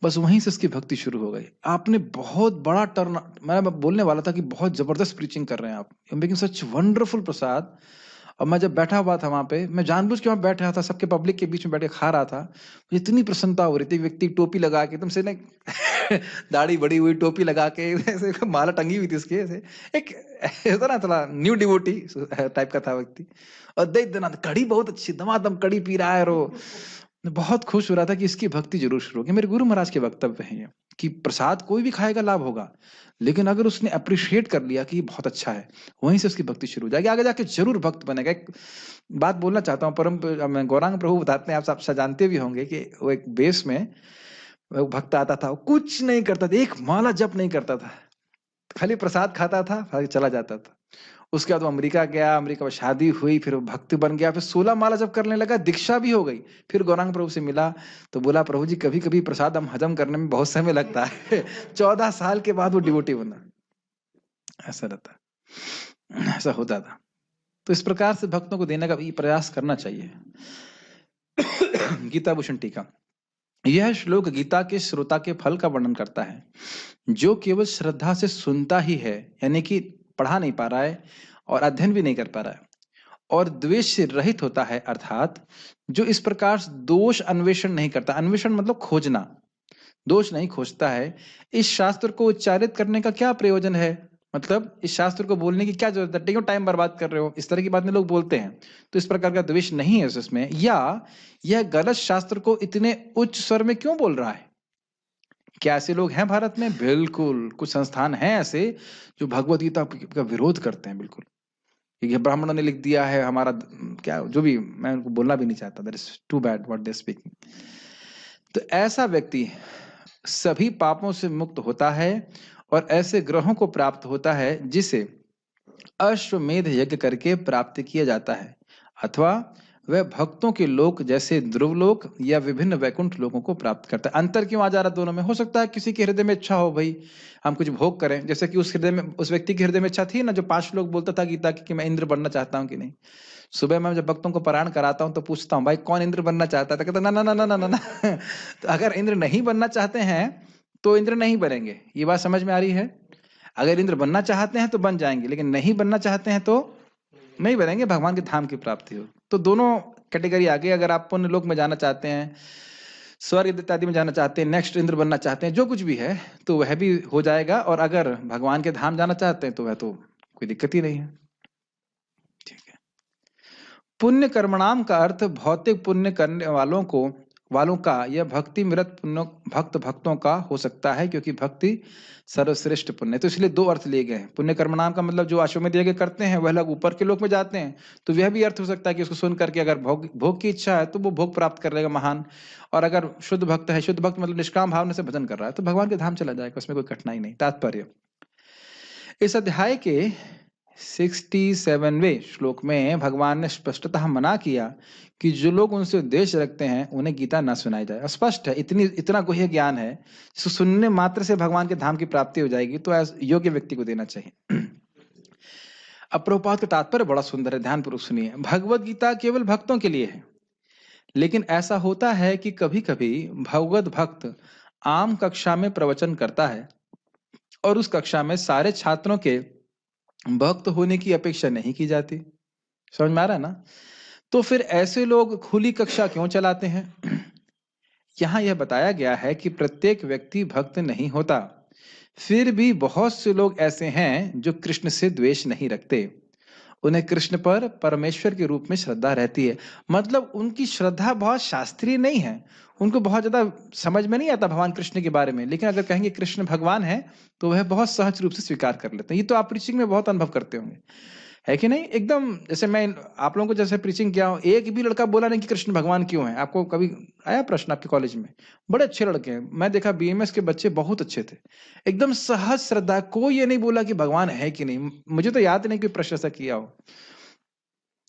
बस वहीं से उसकी भक्ति शुरू हो गई। आपने बहुत बड़ा टर्न, मैं बोलने वाला था कि बहुत जबरदस्त प्रीचिंग कर रहे हैं आप, मेकिंग सच वंडरफुल प्रसाद। और मैं जब बैठा हुआ था वहां पे, मैं जानबूझ के वहां बैठ रहा था, सबके पब्लिक के बीच में बैठ के खा रहा था, मुझे इतनी प्रसन्नता हो रही थी। व्यक्ति टोपी लगा के एकदम से ना दाढ़ी बड़ी हुई, टोपी लगा के, ऐसे माला टंगी हुई थी उसके, ऐसे एक होता ना थोड़ा न्यू डिवोटी टाइप का था व्यक्ति, और देख देना कड़ी बहुत अच्छी, दमादम कड़ी पी रहा है। और बहुत खुश हो रहा था कि इसकी भक्ति जरूर शुरू होगी। मेरे गुरु महाराज के वक्तव्य हैं ये कि प्रसाद कोई भी खाएगा लाभ होगा, लेकिन अगर उसने अप्रिशिएट कर लिया कि ये बहुत अच्छा है, वहीं से उसकी भक्ति शुरू हो जाएगी, आगे जाके जरूर भक्त बनेगा। एक बात बोलना चाहता हूँ, परम गौरांग प्रभु बताते हैं, आप सब जानते भी होंगे कि वो एक बेस में वो भक्त आता था, वो कुछ नहीं करता था, एक माला जप नहीं करता था, खाली प्रसाद खाता था, फिर चला जाता था। उसके बाद वो अमेरिका गया, अमेरिका में शादी हुई, फिर वो भक्त बन गया, फिर 16 माला जब करने लगा, दीक्षा भी हो गई। फिर गौरांग प्रभु से मिला तो बोला, प्रभु जी कभी कभी प्रसाद हम हजम करने में बहुत समय लगता है। 14 साल के बाद वो डिवोटी बना। ऐसा रहता, ऐसा होता था। तो इस प्रकार से भक्तों को देने का भी प्रयास करना चाहिए। गीता भूषण टीका, यह श्लोक गीता के श्रोता के फल का वर्णन करता है, जो केवल श्रद्धा से सुनता ही है, यानी कि पढ़ा नहीं पा रहा है और अध्ययन भी नहीं कर पा रहा है, और द्वेष से रहित होता है, अर्थात जो इस प्रकार दोष अन्वेषण नहीं करता, अन्वेषण मतलब खोजना, दोष नहीं खोजता है। इस शास्त्र को उच्चारित करने का क्या प्रयोजन है, मतलब इस शास्त्र को बोलने की क्या जरूरत है, क्यों टाइम बर्बाद कर रहे हो, इस तरह की बातें लोग बोलते हैं। तो इस प्रकार का द्वेष नहीं है उसमें, या यह गलत शास्त्र को इतने उच्च स्वर में क्यों बोल रहा है। क्या ऐसे लोग हैं भारत में? बिल्कुल, कुछ संस्थान हैं ऐसे जो भगवद गीता का विरोध करते हैं, बिल्कुल। ये ब्राह्मणों ने लिख दिया है, हमारा क्या जो भी, मैं उनको बोलना भी नहीं चाहता, that is too bad what they speaking. तो ऐसा व्यक्ति सभी पापों से मुक्त होता है और ऐसे ग्रहों को प्राप्त होता है जिसे अश्वमेध यज्ञ करके प्राप्त किया जाता है, अथवा वह भक्तों के लोक जैसे ध्रुवलोक या विभिन्न वैकुंठ लोकों को प्राप्त करता है। अंतर क्यों आ जा रहा दोनों में? हो सकता है किसी के हृदय में इच्छा हो, भाई हम कुछ भोग करें, जैसे कि उस हृदय में, उस व्यक्ति के हृदय में इच्छा थी ना, जो 5 लोग बोलता था गीता की कि मैं इंद्र बनना चाहता हूँ कि नहीं। सुबह मैं जब भक्तों को पारायण कराता हूँ तो पूछता हूँ, भाई कौन इंद्र बनना चाहता था? कहता ना ना ना ना ना ना, ना। तो अगर इंद्र नहीं बनना चाहते हैं तो इंद्र नहीं बनेंगे, ये बात समझ में आ रही है? अगर इंद्र बनना चाहते हैं तो बन जाएंगे, लेकिन नहीं बनना चाहते हैं तो नहीं बनेंगे, भगवान के धाम की प्राप्ति हो। तो दोनों कैटेगरी आ गई। अगर आप पुण्य लोक में जाना चाहते हैं, स्वर्ग इत्यादि में जाना चाहते हैं, नेक्स्ट इंद्र बनना चाहते हैं, जो कुछ भी है, तो वह भी हो जाएगा। और अगर भगवान के धाम जाना चाहते हैं तो वह तो कोई दिक्कत ही नहीं है। ठीक है। पुण्य कर्मणाम का अर्थ भौतिक पुण्य करने वालों का या भक्ति निरत भक्तों का हो सकता है, क्योंकि भक्ति सर्वश्रेष्ठ पुण्य। तो इसलिए 2 अर्थ लिए गए हैं। पुण्य कर्मणाम का मतलब जो अश्वमेध यज्ञ करते हैं वह लोग ऊपर के लोक में जाते हैं, तो वह भी अर्थ हो सकता है कि उसको सुन करके अगर भोग की इच्छा है तो वो भोग प्राप्त कर लेगा महान। और अगर शुद्ध भक्त है, शुद्ध भक्त मतलब निष्काम भावना से भजन कर रहा है, तो भगवान के धाम चला जाएगा, उसमें कोई कठिनाई नहीं। तात्पर्य, इस अध्याय के 67वें श्लोक में भगवान ने स्पष्टतः मना किया कि जो लोग उनसे उद्देश्य रखते हैं उन्हें गीता न सुनाई जाए। स्पष्ट है, इतना गुह्य ज्ञान है, जिसको सुनने मात्र से भगवान के धाम की प्राप्ति हो जाएगी, तो ऐसे योग्य व्यक्ति को देना चाहिए। अब प्रभुपाद का तात्पर्य बड़ा सुंदर है, ध्यानपूर्वक सुनिए। भगवत गीता केवल भक्तों के लिए है, लेकिन ऐसा होता है कि कभी कभी भगवत भक्त आम कक्षा में प्रवचन करता है और उस कक्षा में सारे छात्रों के भक्त होने की अपेक्षा नहीं की जाती। समझ में आ रहा है ना? तो फिर ऐसे लोग खुली कक्षा क्यों चलाते हैं? यहाँ यह बताया गया है कि प्रत्येक व्यक्ति भक्त नहीं होता, फिर भी बहुत से लोग ऐसे हैं जो कृष्ण से द्वेष नहीं रखते। उन्हें कृष्ण पर परमेश्वर के रूप में श्रद्धा रहती है। मतलब उनकी श्रद्धा बहुत शास्त्रीय नहीं है, उनको बहुत ज्यादा समझ में नहीं आता भगवान कृष्ण के बारे में, लेकिन अगर कहेंगे कृष्ण भगवान है तो वह बहुत सहज रूप से स्वीकार कर लेते हैं। ये तो आप प्रीचिंग में बहुत अनुभव करते होंगे, है कि नहीं? एकदम जैसे मैं आप लोगों को जैसे प्रीचिंग किया हूँ, एक भी लड़का बोला नहीं कि कृष्ण भगवान क्यों है। आपको कभी आया प्रश्न आपके कॉलेज में? बड़े अच्छे लड़के हैं, मैं देखा बीएमएस के बच्चे बहुत अच्छे थे, एकदम सहज श्रद्धा, कोई ये नहीं बोला कि भगवान है कि नहीं। मुझे तो याद नहीं कोई प्रश्न ऐसा किया हो।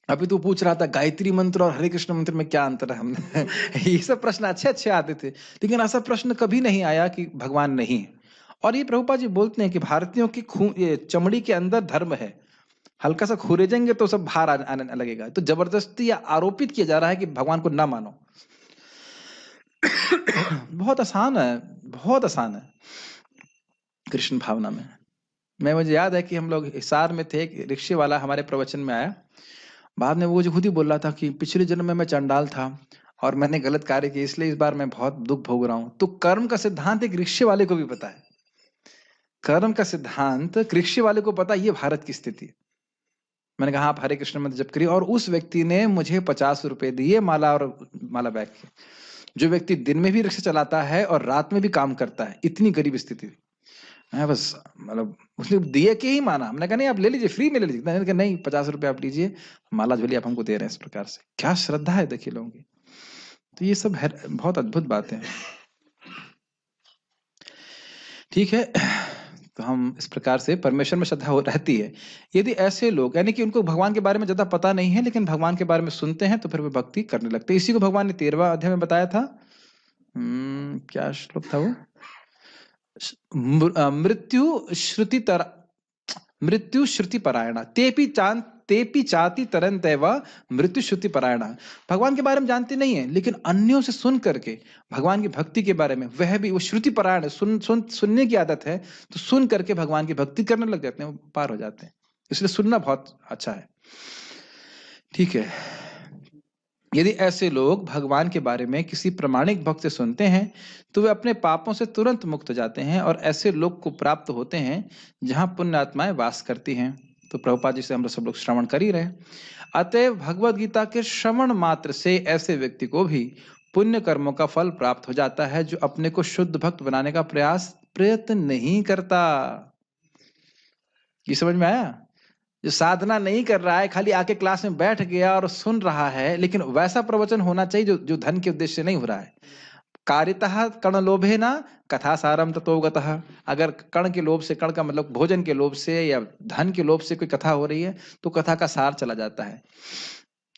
अभी तो पूछ रहा था गायत्री मंत्र और हरे कृष्ण मंत्र में क्या अंतर है, हमने ये सब प्रश्न अच्छे अच्छे आते थे, लेकिन ऐसा प्रश्न कभी नहीं आया कि भगवान नहीं है। और ये प्रभुपाद जी बोलते हैं कि भारतीयों की ये चमड़ी के अंदर धर्म है, हल्का सा खुरेजेंगे तो सब बाहर आने लगेगा। तो जबरदस्ती या आरोपित किया जा रहा है कि भगवान को ना मानो। बहुत आसान है, बहुत आसान है कृष्ण भावना में। मुझे याद है कि हम लोग हिसार में थे, एक रिक्शे वाला हमारे प्रवचन में आया, बाद में वो जो खुद ही बोल रहा था कि पिछले जन्म में मैं चंडाल था और मैंने गलत कार्य किया, इसलिए इस बार मैं बहुत दुख भोग रहा हूं। तो कर्म का सिद्धांत एक रिक्शे वाले को भी पता है, कर्म का सिद्धांत रिक्शे वाले को पता है, ये भारत की स्थिति है। मैंने कहा आप हरे कृष्ण मंत्र जप करिए, और उस व्यक्ति ने मुझे 50 रुपए दिए माला और माला बैग के। जो व्यक्ति दिन में भी रिक्शा चलाता है और रात में भी काम करता है, इतनी गरीब स्थिति। मैं बस मतलब उसने दिए के ही माना। मैंने कहा नहीं आप ले लीजिए, फ्री में ले लीजिए। मैंने कहा नहीं 50 रुपए आप लीजिए, माला झोली आप हमको दे रहे हैं। इस प्रकार से क्या श्रद्धा है देखिए लोगों की। तो ये सब है, बहुत अद्भुत बातें। ठीक है, तो हम इस प्रकार से परमेश्वर में श्रद्धा हो रहती है। यदि ऐसे लोग, यानी कि उनको भगवान के बारे में ज्यादा पता नहीं है, लेकिन भगवान के बारे में सुनते हैं, तो फिर वे भक्ति करने लगते हैं। इसी को भगवान ने 13वां अध्याय में बताया था। क्या श्लोक था वो? मृत्यु श्रुति परायणा तेपि चाति तरन्तेव मृत्यु श्रुति परायणा। भगवान के बारे में जानते नहीं है, लेकिन अन्यों से सुन करके भगवान की भक्ति के बारे में, वह भी वो श्रुति परायण है, सुनने की आदत है, तो सुन करके भगवान की भक्ति करने लग जाते हैं, वो पार हो जाते हैं। इसलिए सुनना बहुत अच्छा है। ठीक है, यदि ऐसे लोग भगवान के बारे में किसी प्रामाणिक भक्त से सुनते हैं तो वे अपने पापों से तुरंत मुक्त हो जाते हैं, और ऐसे लोग को प्राप्त होते हैं जहां पुण्य आत्माएं वास करती हैं। तो प्रभुपाद जी से हम सब लोग श्रवण कर ही रहे। अतएव भगवद गीता के श्रवण मात्र से ऐसे व्यक्ति को भी पुण्य कर्मों का फल प्राप्त हो जाता है, जो अपने को शुद्ध भक्त बनाने का प्रयत्न नहीं करता। ये समझ में आया? जो साधना नहीं कर रहा है, खाली आके क्लास में बैठ गया और सुन रहा है, लेकिन वैसा प्रवचन होना चाहिए जो धन के उद्देश्य से नहीं हो रहा है। कारितः कर्ण लोभे ना कथा सारम ततोगतः। अगर कर्ण के लोभ से, कर्ण का मतलब भोजन के लोभ से या धन के लोभ से कोई कथा हो रही है, तो कथा का सार चला जाता है।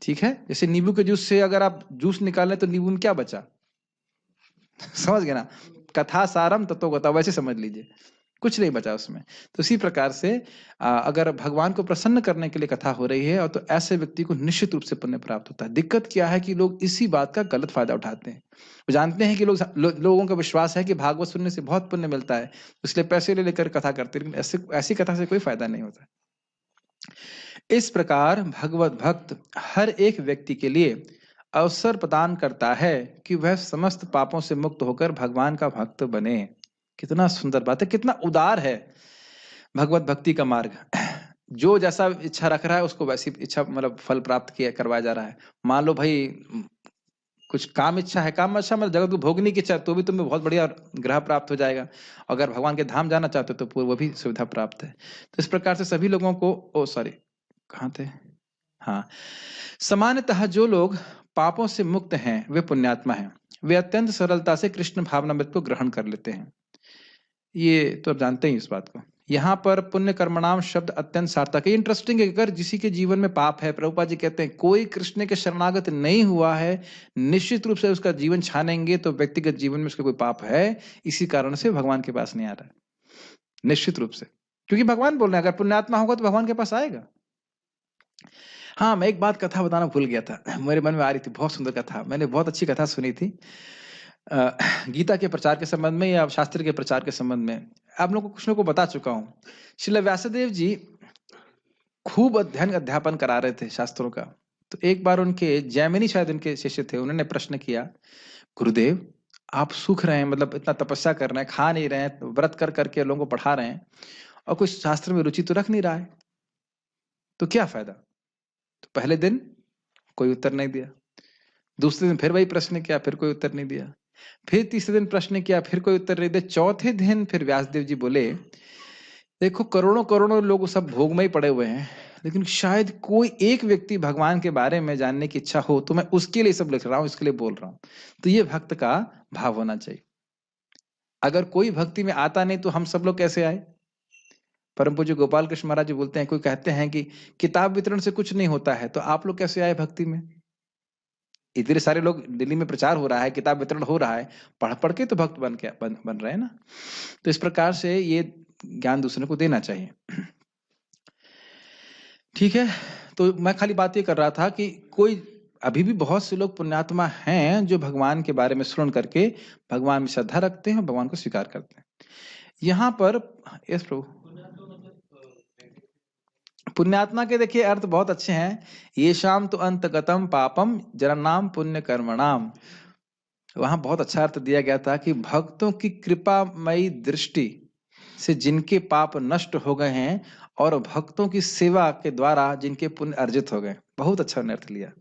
ठीक है, जैसे नींबू के जूस से अगर आप जूस निकालें तो नींबू में क्या बचा? समझ गए ना? कथा सारम ततोगतः, वैसे समझ लीजिए, कुछ नहीं बचा उसमें। तो इसी प्रकार से अगर भगवान को प्रसन्न करने के लिए कथा हो रही है, और तो ऐसे व्यक्ति को निश्चित रूप से पुण्य प्राप्त होता है। दिक्कत क्या है कि लोग इसी बात का गलत फायदा उठाते हैं। वो जानते हैं कि लोगों का विश्वास है कि भागवत सुनने से बहुत पुण्य मिलता है, इसलिए पैसे ले लेकर कथा करते हैं, लेकिन ऐसी कथा से कोई फायदा नहीं होता। इस प्रकार भगवत भक्त हर एक व्यक्ति के लिए अवसर प्रदान करता है कि वह समस्त पापों से मुक्त होकर भगवान का भक्त बने। कितना सुंदर बात है, कितना उदार है भगवत भक्ति का मार्ग। जो जैसा इच्छा रख रहा है उसको वैसी इच्छा, मतलब फल प्राप्त किया करवाया जा रहा है। मान लो भाई कुछ काम इच्छा है, काम अच्छा मतलब जगत को भोगने की इच्छा, तो भी तुम्हें बहुत बढ़िया ग्रह प्राप्त हो जाएगा। अगर भगवान के धाम जाना चाहते हो तो वो भी सुविधा प्राप्त है। तो इस प्रकार से सभी लोगों को कहाँ थे? हाँ, सामान्यतः जो लोग पापों से मुक्त हैं वे पुण्यात्मा हैं। वे अत्यंत सरलता से कृष्ण भावनामृत को ग्रहण कर लेते हैं। ये तो आप जानते ही इस बात को। यहाँ पर पुण्य कर्मणाम शब्द अत्यंत सार्थक है। इंटरेस्टिंग है, अगर किसी के जीवन में पाप है, प्रभुपाद जी कहते हैं कोई कृष्ण के शरणागत नहीं हुआ है, निश्चित रूप से उसका जीवन छानेंगे तो व्यक्तिगत जीवन में उसका कोई पाप है, इसी कारण से भगवान के पास नहीं आ रहा है, निश्चित रूप से, क्योंकि भगवान बोल रहे हैं अगर पुण्यात्मा होगा तो भगवान के पास आएगा। हाँ, मैं एक बात कथा बताना भूल गया था, मेरे मन में आ रही थी, बहुत सुंदर कथा, मैंने बहुत अच्छी कथा सुनी थी गीता के प्रचार के संबंध में या शास्त्र के प्रचार के संबंध में। आप लोगों को कुछ लोगों को बता चुका हूँ। श्रील व्यासदेव जी खूब अध्ययन अध्यापन करा रहे थे शास्त्रों का। तो एक बार उनके जैमिनी शायद उनके शिष्य थे, उन्होंने प्रश्न किया, गुरुदेव आप सूख रहे हैं, मतलब इतना तपस्या कर रहे हैं, खा नहीं रहे हैं, व्रत कर करके लोगों को पढ़ा रहे हैं और कुछ शास्त्र में रुचि तो रख नहीं रहा है, तो क्या फायदा? तो पहले दिन कोई उत्तर नहीं दिया, दूसरे दिन फिर वही प्रश्न किया, फिर कोई उत्तर नहीं दिया, फिर तीसरे दिन प्रश्न किया, फिर कोई उत्तर नहीं दिया, चौथे दिन फिर व्यासदेव जी बोले, देखो करोड़ों करोड़ों लोग सब भोग में ही पड़े हुए हैं, लेकिन शायद कोई एक व्यक्ति भगवान के बारे में जानने की इच्छा हो, तो मैं उसके लिए सब लिख रहा हूं, इसके लिए बोल रहा हूं। तो ये भक्त का भाव होना चाहिए। अगर कोई भक्ति में आता नहीं तो हम सब लोग कैसे आए? परम पूज्य गोपाल कृष्ण महाराज जी बोलते हैं, कोई कहते हैं कि किताब वितरण से कुछ नहीं होता है, तो आप लोग कैसे आए भक्ति में? इतने सारे लोग, दिल्ली में प्रचार हो रहा है, किताब वितरण हो रहा है, पढ़ पढ़ के तो भक्त बन रहे हैं ना। तो इस प्रकार से ये ज्ञान दूसरे को देना चाहिए। ठीक है, तो मैं खाली बात ये कर रहा था कि कोई अभी भी बहुत से लोग पुण्यात्मा हैं जो भगवान के बारे में श्रवण करके भगवान में श्रद्धा रखते हैं, भगवान को स्वीकार करते हैं। यहाँ पर यस प्रभु, पुण्यात्मा के देखिए अर्थ बहुत अच्छे हैं। ये शाम तो अंतगतम पापम जननाम पुण्य कर्मणाम, वहां बहुत अच्छा अर्थ दिया गया था कि भक्तों की कृपामयी दृष्टि से जिनके पाप नष्ट हो गए हैं और भक्तों की सेवा के द्वारा जिनके पुण्य अर्जित हो गए। बहुत अच्छा अर्थ लिया,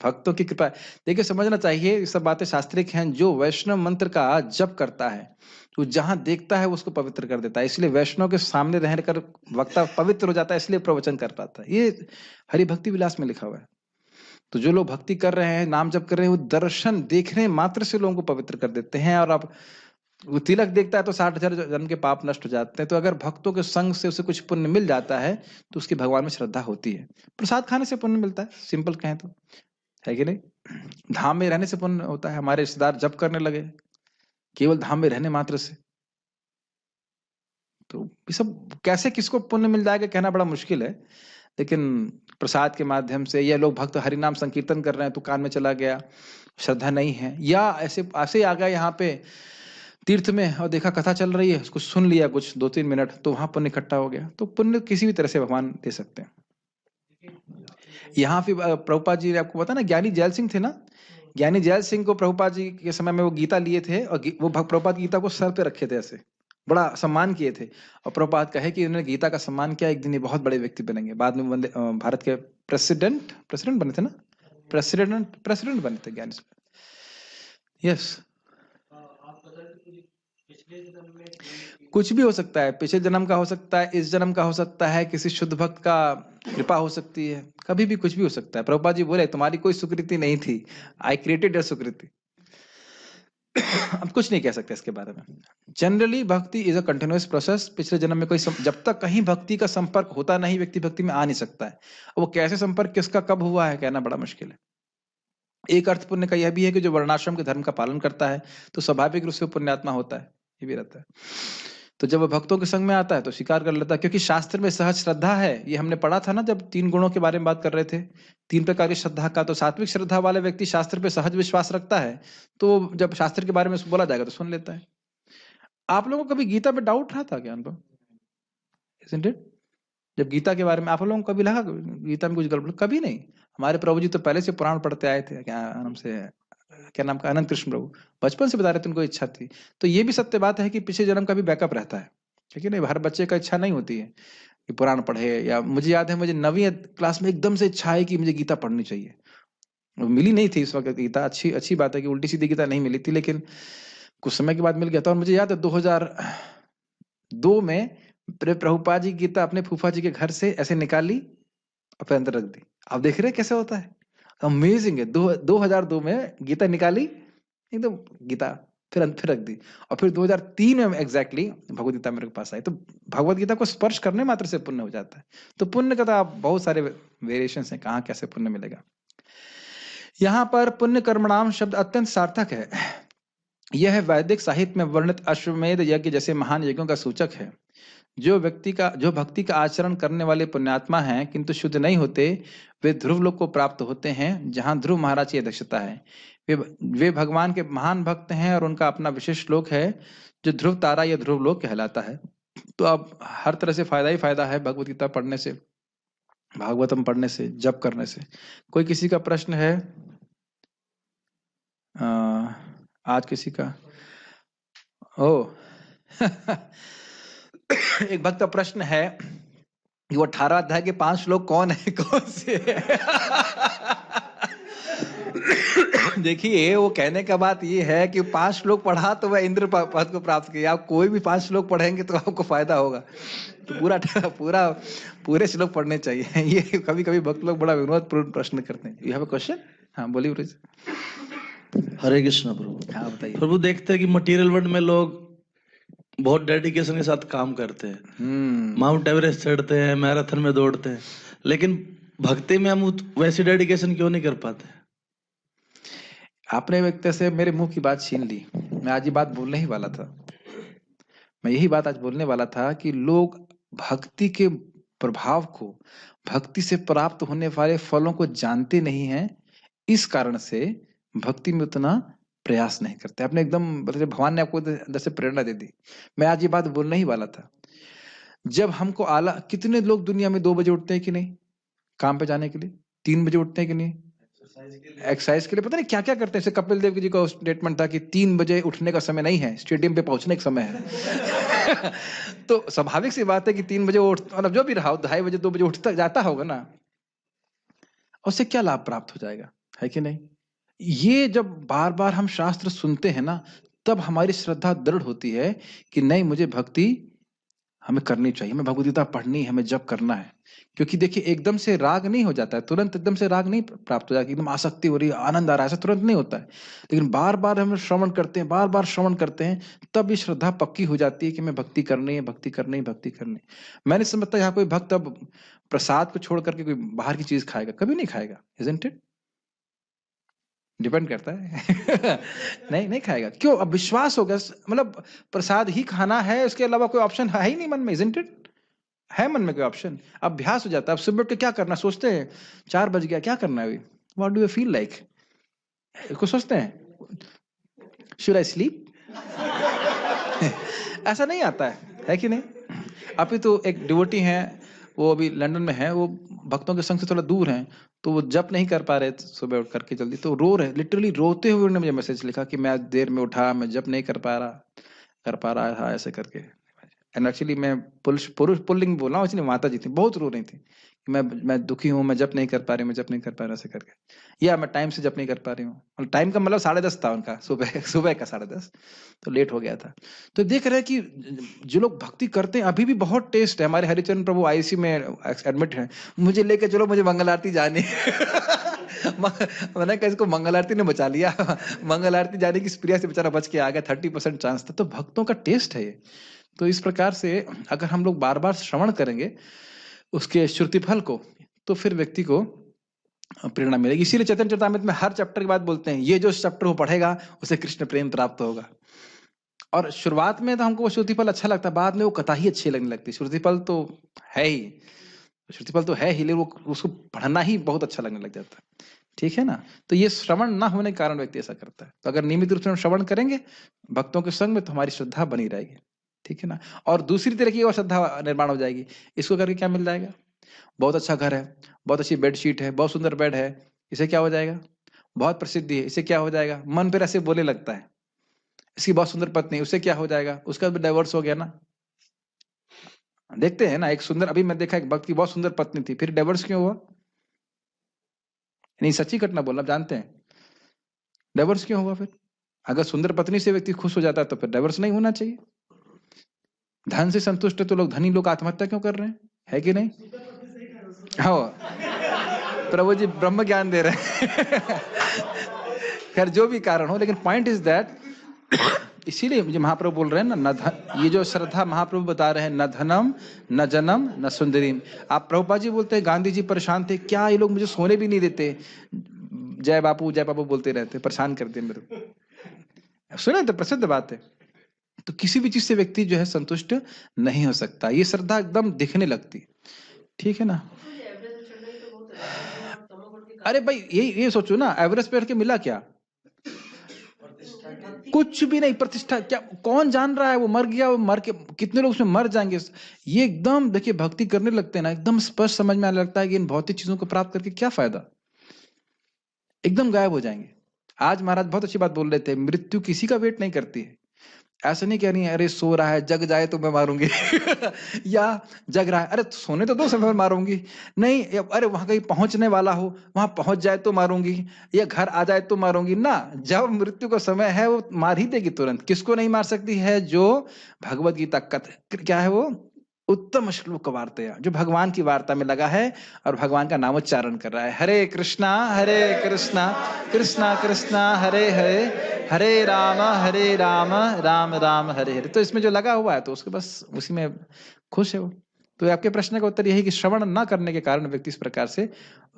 भक्तों की कृपा। देखिए समझना चाहिए, ये सब बातें शास्त्रिक हैं। जो वैष्णव मंत्र का जप करता है तो जहां देखता है उसको पवित्र कर देता है, इसलिए वैष्णव के सामने रहकर वक्ता पवित्र हो जाता है, इसलिए प्रवचन कर पाता है। ये हरि भक्ति विलास में लिखा हुआ है। तो जो लोग भक्ति कर रहे हैं, नाम जप कर रहे हैं, वो दर्शन देखने मात्र से लोगों को पवित्र कर देते हैं। और अब वो तिलक देखता है तो 60,000 जन्म के पाप नष्ट हो जाते हैं। तो अगर भक्तों के संग से उसे कुछ पुण्य मिल जाता है तो उसकी भगवान में श्रद्धा होती है। प्रसाद खाने से पुण्य मिलता है, सिंपल कहें तो, है कि नहीं? धाम में रहने से पुण्य होता है। हमारे रिश्तेदार जप करने लगे केवल धाम में रहने मात्र से, तो ये सब कैसे किसको पुण्य मिल जाएगा कहना बड़ा मुश्किल है। लेकिन प्रसाद के माध्यम से, या लोग भक्त हरिनाम संकीर्तन कर रहे हैं तो कान में चला गया, श्रद्धा नहीं है, या ऐसे ऐसे आ गया यहाँ पे तीर्थ में और देखा कथा चल रही है, उसको सुन लिया कुछ 2-3 मिनट, तो वहां पुण्य इकट्ठा हो गया। तो पुण्य किसी भी तरह से भगवान दे सकते हैं। यहाँ फिर प्रभुपाद जी ने आपको पता ना, ज्ञानी जैल सिंह थे ना, ज्ञानी जैल सिंह को प्रभुपाद जी के समय में वो गीता लिए थे और वो प्रभुपाद गीता को सर पे रखे थे, ऐसे बड़ा सम्मान किए थे। और प्रभुपाद कहे कि उन्होंने गीता का सम्मान किया, एक दिन ये बहुत बड़े व्यक्ति बनेंगे। बाद में भारत के प्रेसिडेंट बने थे ना, प्रेसिडेंट बने थे ज्ञानी। यस, कुछ भी हो सकता है, पिछले जन्म का हो सकता है, इस जन्म का हो सकता है, किसी शुद्ध भक्त का कृपा हो सकती है, कभी भी कुछ भी हो सकता है। प्रभुपाद जी बोले तुम्हारी कोई सुकृति नहीं थी, आई क्रिएटेड योर सुकृति। अब कुछ नहीं कह सकते इसके बारे में। जनरली भक्ति इज अ कंटिन्यूअस प्रोसेस। पिछले जन्म में कोई जब तक कहीं भक्ति का संपर्क होता नहीं, व्यक्ति भक्ति में आ नहीं सकता है। वो कैसे संपर्क किसका कब हुआ है कहना बड़ा मुश्किल है। एक अर्थ पुण्य का यह भी है कि जो वर्णाश्रम के धर्म का पालन करता है तो स्वाभाविक रूप से पुण्यात्मा होता है, ये भी रहता है। तो जब वो भक्तों के संग में आता है तो स्वीकार कर लेता है, क्योंकि शास्त्र में सहज श्रद्धा है। ये हमने पढ़ा था ना जब 3 गुणों के बारे में बात कर रहे थे, 3 प्रकार की श्रद्धा का। तो सात्विक श्रद्धा वाले व्यक्ति शास्त्र पे सहज विश्वास रखता है, तो जब शास्त्र के बारे में बोला जाएगा तो सुन लेता है। आप लोगों को कभी गीता पे डाउट रहा था क्या अनुभव? Isn't it? जब गीता के बारे में आप लोगों को कभी लगा गीता में कुछ गड़बड़? कभी नहीं। हमारे प्रभु जी तो पहले से पुराण पढ़ते आए थे, क्या नाम का, अनंत कृष्ण प्रभु, बचपन से बता रहे थे उनको इच्छा थी। तो ये भी सत्य बात है कि पिछले जन्म का भी बैकअप रहता है, ठीक है ना। हर बच्चे का इच्छा नहीं होती है कि पुराण पढ़े। या मुझे याद है, मुझे 9वीं क्लास में एकदम से इच्छा है कि मुझे गीता पढ़नी चाहिए, मिली नहीं थी इस वक्त गीता। अच्छी बात है कि उल्टी सीधी गीता नहीं मिली थी, लेकिन कुछ समय के बाद मिल गया था। और मुझे याद है 2002 में प्रभुपाद जी गीता अपने फूफा जी के घर से ऐसे निकाली, अपने अंदर रख दी। आप देख रहे हैं कैसे होता है, अमेजिंग है। 2002 में गीता निकाली, एकदम गीता फिर रख दी, और फिर 2003 में एग्जैक्टली भगवद गीता मेरे पास आई। तो भगवद गीता को स्पर्श करने मात्र से पुण्य हो जाता है। तो पुण्य का तो आप बहुत सारे वेरिएशन हैं, कहाँ कैसे पुण्य मिलेगा। यहाँ पर पुण्य कर्मणाम शब्द अत्यंत सार्थक है। यह वैदिक साहित्य में वर्णित अश्वमेध यज्ञ जैसे महान यज्ञों का सूचक है। जो भक्ति का आचरण करने वाले पुण्यात्मा हैं किंतु शुद्ध नहीं होते, वे ध्रुव लोक को प्राप्त होते हैं, जहां ध्रुव महाराज की अध्यक्षता है। वे भगवान के महान भक्त हैं और उनका अपना विशेष श्लोक है जो ध्रुव तारा या ध्रुव लोक कहलाता है। तो अब हर तरह से फायदा ही फायदा है भगवत गीता पढ़ने से, भागवतम पढ़ने से, जप करने से। कोई किसी का प्रश्न है आज किसी का? ओ एक भक्त का प्रश्न है कि वो 18 अध्याय के 5 श्लोक कौन है, कौन से देखिए, वो कहने का बात ये है कि 5 श्लोक पढ़ा तो वह इंद्र पद को प्राप्त किया। आप कोई भी 5 श्लोक पढ़ेंगे तो आपको फायदा होगा। तो पूरे श्लोक पढ़ने चाहिए। ये कभी कभी भक्त लोग बड़ा विनोदपूर्ण प्रश्न करते हैं। You have a question? हाँ बोलिए ब्रज। हरे कृष्ण प्रभु। हाँ बताइए। प्रभु देखते हैं कि मटेरियल वर्ल्ड में लोग बहुत डेडिकेशन के साथ काम करते हैं, माउंट एवरेस्ट चढ़ते हैं, मैराथन में दौड़ते हैं, लेकिन भक्ति में हम वैसी डेडिकेशन क्यों नहीं कर पाते? आपने व्यक्ति से मेरे मुंह की बात छीन ली। मैं आज ये बात बोलने ही वाला था। मैं यही बात आज बोलने वाला था कि लोग भक्ति के प्रभाव को, भक्ति से प्राप्त होने वाले फलों को जानते नहीं हैं। इस कारण से भक्ति में उतना प्रयास नहीं करते। आपने एकदम भगवान ने आपको अंदर से प्रेरणा दे दी। मैं आज ये बात बोलने ही वाला था। जब हमको कितने लोग दुनिया में 2 बजे उठते हैं कि नहीं काम पे जाने के लिए? 3 बजे उठते हैं कि नहीं एक्सरसाइज के लिए? पता नहीं क्या क्या करते हैं। जैसे कपिल देव जी का स्टेटमेंट था कि 3 बजे उठने का समय नहीं है, स्टेडियम पे पहुंचने का समय है। तो स्वाभाविक सी बात है कि 3 बजे मतलब जो भी रहा 2:30 बजे 2 बजे उठता जाता होगा ना, उससे क्या लाभ प्राप्त हो जाएगा, है कि नहीं? ये जब बार बार हम शास्त्र सुनते हैं ना, तब हमारी श्रद्धा दृढ़ होती है कि नहीं, मुझे भक्ति हमें करनी चाहिए, हमें भगवद गीता पढ़नी है, हमें जप करना है। क्योंकि देखिए, एकदम से राग नहीं हो जाता है, तुरंत एकदम से राग नहीं प्राप्त हो जाता, एकदम आसक्ति हो रही है, आनंद आ रहा है, ऐसा तुरंत नहीं होता है। लेकिन बार बार हम श्रवण करते हैं, बार बार श्रवण करते हैं, तब ये श्रद्धा पक्की हो जाती है कि हमें भक्ति करनी है, भक्ति करनी है, भक्ति करनी है। मैंने समझता यहाँ कोई भक्त अब प्रसाद को छोड़ करके कोई बाहर की चीज खाएगा? कभी नहीं खाएगा, इजंट इट? डिपेंड करता है। नहीं खाएगा। क्यों? अब विश्वास हो गया, मतलब प्रसाद ही खाना है, उसके अलावा कोई ऑप्शन है ही नहीं मन में, इजंट इट? है मन में कोई ऑप्शन? अभ्यास हो जाता है। अब सुबह उठ के क्या करना सोचते हैं, 4 बज गया, क्या करना है अभी? What do you feel like? कुछ सोचते हैं, शुड आई स्लीप? ऐसा नहीं आता है कि नहीं? अभी तो एक डिवोटी है, वो अभी लंदन में है, वो भक्तों के संग से थोड़ा दूर हैं, तो वो जप नहीं कर पा रहे सुबह उठ करके जल्दी, तो रो रहे, लिटरली रोते हुए उन्होंने मुझे मैसेज लिखा कि मैं देर में उठा, मैं जप नहीं कर पा रहा था, ऐसे करके। एंड एक्चुअली मैं पुल्लिंग बोल रहा हूँ, इसलिए माता जी थी, बहुत रो रही थी कि मैं दुखी हूँ, मैं जप नहीं कर पा रही, मैं जप नहीं कर पा रहा, ऐसे करके, या मैं टाइम से जप नहीं कर पा रही हूँ। टाइम का मतलब 10:30 था उनका, सुबह का 10:30, तो लेट हो गया था। तो देख रहे हैं कि जो लोग भक्ति करते हैं, अभी भी बहुत टेस्ट है। हमारे हरिचरण प्रभु आईसी में एडमिट है, मुझे लेके चलो, मुझे मंगल आरती जानी। मैंने कहा इसको मंगल आरती ने बचा लिया। मंगल आरती जाने की स्प्रिया से बेचारा बच के आ गया, 30% चांस था। तो भक्तों का टेस्ट है ये। तो इस प्रकार से अगर हम लोग बार बार श्रवण करेंगे उसके श्रुति फल को, तो फिर व्यक्ति को प्रेरणा मिलेगी। इसीलिए चैतन्य चरितामृत में हर चैप्टर के बाद बोलते हैं, ये जो चैप्टर वो पढ़ेगा उसे कृष्ण प्रेम प्राप्त होगा। और शुरुआत में तो हमको वो श्रुति फल अच्छा लगता है, बाद में वो कथा ही अच्छी लगने लगती है। श्रुति फल तो है ही, लेकिन वो उसको पढ़ना ही बहुत अच्छा लगने लग जाता है। ठीक है ना? तो ये श्रवण ना होने के कारण व्यक्ति ऐसा करता है। तो अगर नियमित रूप से हम श्रवण करेंगे भक्तों के संग में, तो हमारी श्रद्धा बनी रहेगी। ठीक है ना? और दूसरी तरह की और श्रद्धा निर्माण हो जाएगी। इसको करके क्या मिल जाएगा? बहुत अच्छा घर है, बहुत अच्छी बेडशीट है, बहुत सुंदर बेड है, इसे क्या हो जाएगा? बहुत प्रसिद्धि है, इसे क्या हो जाएगा? मन पर ऐसे बोले लगता है। इसकी बहुत सुंदर पत्नी, उसे क्या हो जाएगा? उसका भी डाइवोर्स हो गया ना। देखते हैं ना, एक सुंदर, अभी मैं देखा एक भक्त की बहुत सुंदर पत्नी थी, फिर डाइवोर्स क्यों हुआ? नहीं, सच्ची घटना बोल रहा, जानते हैं डाइवोर्स क्यों हुआ? फिर अगर सुंदर पत्नी से व्यक्ति खुश हो जाता है तो फिर डाइवोर्स नहीं होना चाहिए। धन से संतुष्ट है तो लोग, धनी लोग आत्महत्या क्यों कर रहे हैं, है कि नहीं? हाँ, प्रभु जी ब्रह्म ज्ञान दे रहे हैं। खैर जो भी कारण हो, लेकिन पॉइंट इज दैट इसीलिए मुझे महाप्रभु बोल रहे हैं ना, ये जो श्रद्धा महाप्रभु बता रहे हैं, न धनम न जनम न सुंदरीम। आप प्रभुपाद जी बोलते हैं गांधी जी परेशान थे, क्या ये लोग मुझे सोने भी नहीं देते, जय बापू बोलते रहते, परेशान करते मेरे को। सुने तो प्रसिद्ध बात है। तो किसी भी चीज से व्यक्ति जो है संतुष्ट नहीं हो सकता, ये श्रद्धा एकदम दिखने लगती। ठीक है ना। अरे भाई ये सोचो ना, एवरेस्ट पे के मिला क्या? कुछ भी नहीं। प्रतिष्ठा क्या, कौन जान रहा है वो मर गया, वो मर के कितने लोग उसमें मर जाएंगे। ये एकदम देखिए भक्ति करने लगते हैं ना, एकदम स्पष्ट समझ में आने लगता है कि इन भौतिक चीजों को प्राप्त करके क्या फायदा, एकदम गायब हो जाएंगे। आज महाराज बहुत अच्छी बात बोल रहे थे, मृत्यु किसी का वेट नहीं करती है। ऐसा नहीं कह रही है अरे सो रहा है, जग जाए तो मैं मारूंगी या जग रहा है, अरे सोने तो दो समय मारूंगी नहीं, अरे वहां कहीं पहुंचने वाला हो, वहां पहुंच जाए तो मारूंगी, या घर आ जाए तो मारूंगी ना। जब मृत्यु का समय है वो मार ही देगी तुरंत। किसको नहीं मार सकती है? जो भगवत गीता क्या है वो उत्तम श्लोक वार्ता, जो भगवान की वार्ता में लगा है और भगवान का नामोच्चारण कर रहा है। हरे कृष्णा कृष्णा कृष्णा हरे हरे, हरे राम राम राम हरे हरे। तो इसमें जो लगा हुआ है तो उसके बस उसी में खुश है वो। तो आपके प्रश्न का उत्तर यही कि श्रवण ना करने के कारण व्यक्ति इस प्रकार से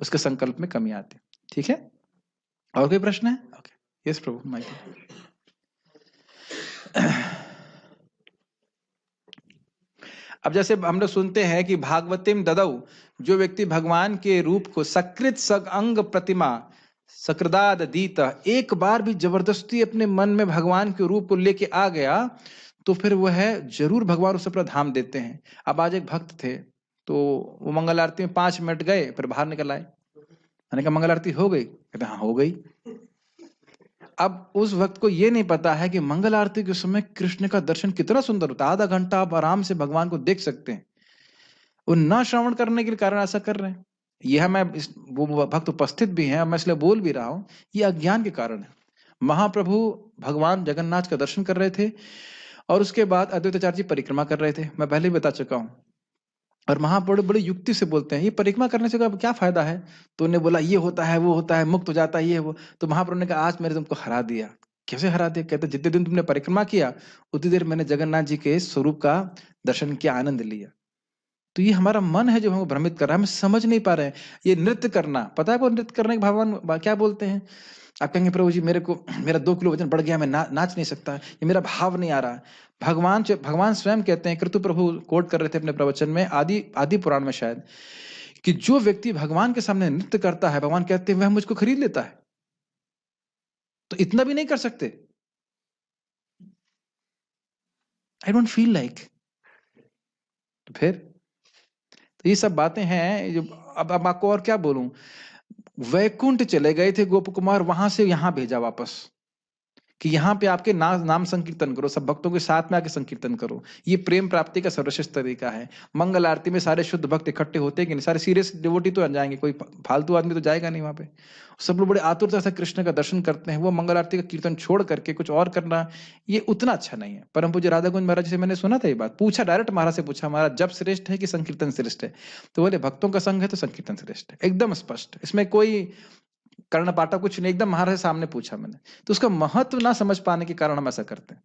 उसके संकल्प में कमी आती है। ठीक है, और कोई प्रश्न है? ओके, यस प्रभु माइक। अब जैसे हम लोग सुनते हैं कि भागवतिम ददौ, जो व्यक्ति भगवान के रूप को सकृत सग अंग प्रतिमा सकृदाद दीत, एक बार भी जबरदस्ती अपने मन में भगवान के रूप को लेके आ गया तो फिर वह है जरूर भगवान उसे अपना धाम देते हैं। अब आज एक भक्त थे तो वो मंगल आरती में 5 मिनट गए, फिर बाहर निकल आए। मैंने कहा मंगल आरती हो गई? कहते हाँ हो गई। अब उस वक्त को ये नहीं पता है कि मंगल आरती के समय कृष्ण का दर्शन कितना सुंदर होता है। आधा घंटा आप आराम से भगवान को देख सकते हैं। वो न श्रवण करने के कारण ऐसा कर रहे हैं। यह मैं वो भक्त उपस्थित भी हैं, मैं इसलिए बोल भी रहा हूं, ये अज्ञान के कारण है। महाप्रभु भगवान जगन्नाथ का दर्शन कर रहे थे और उसके बाद अद्वैताचार्य जी परिक्रमा कर रहे थे, मैं पहले ही बता चुका हूं। और महाप्रभु बड़ी युक्ति से बोलते हैं ये परिक्रमा करने से क्या फायदा है? तो उन्हें बोला ये होता है वो होता है, मुक्त हो जाता है ये वो। तो महाप्रभु ने कहा आज मैंने तुमको हरा दिया। कैसे हरा दिया? कहते जितने दिन तुमने परिक्रमा किया उतनी देर मैंने जगन्नाथ जी के स्वरूप का दर्शन किया, आनंद लिया। तो ये हमारा मन है जो हमको भ्रमित कर रहा है, हम समझ नहीं पा रहे हैं। ये नृत्य करना, पता है वो नृत्य करने के भगवान क्या बोलते हैं? आप कहेंगे प्रभु जी मेरा 2 किलो वजन बढ़ गया, मैं नाच नहीं सकता, ये मेरा भाव नहीं आ रहा। भगवान स्वयं कहते हैं, कृतु प्रभु कोट कर रहे थे अपने प्रवचन में, आदि पुराण में शायद, कि जो व्यक्ति भगवान के सामने नृत्य करता है, भगवान कहते हैं वह मुझको खरीद लेता है। तो इतना भी नहीं कर सकते? I don't feel like. तो फिर तो ये सब बातें हैं जो अब आपको और क्या बोलूं। वैकुंठ चले गए थे गोप कुमार, वहां से यहां भेजा वापस कि यहाँ पे आपके नाम संकीर्तन करो, सब भक्तों के साथ में आके संकीर्तन करो। ये प्रेम प्राप्ति का सर्वश्रेष्ठ तरीका है। मंगल आरती में सारे शुद्ध भक्त इकट्ठे होते हैं कि नहीं? सारे सीरियस डिवोटी तो जाएंगे, कोई फालतू आदमी तो जाएगा नहीं वहां पे। सब लोग बड़े आतुरता से कृष्ण का दर्शन करते हैं। वो मंगल आरती का कीर्तन छोड़ करके कुछ और करना, ये उतना अच्छा नहीं है। परम पूज्य राधा कुंज महाराज से मैंने सुना था ये बात, पूछा डायरेक्ट महाराज से पूछा, महाराज जप श्रेष्ठ है कि संकीर्तन श्रेष्ठ है? तो बोले भक्तों का संग है तो संकीर्तन श्रेष्ठ है। एकदम स्पष्ट, इसमें कोई कर्णपाटा कुछ नहीं, एकदम महाराज सामने पूछा मैंने। तो उसका महत्व ना समझ पाने के कारण हम ऐसा करते हैं।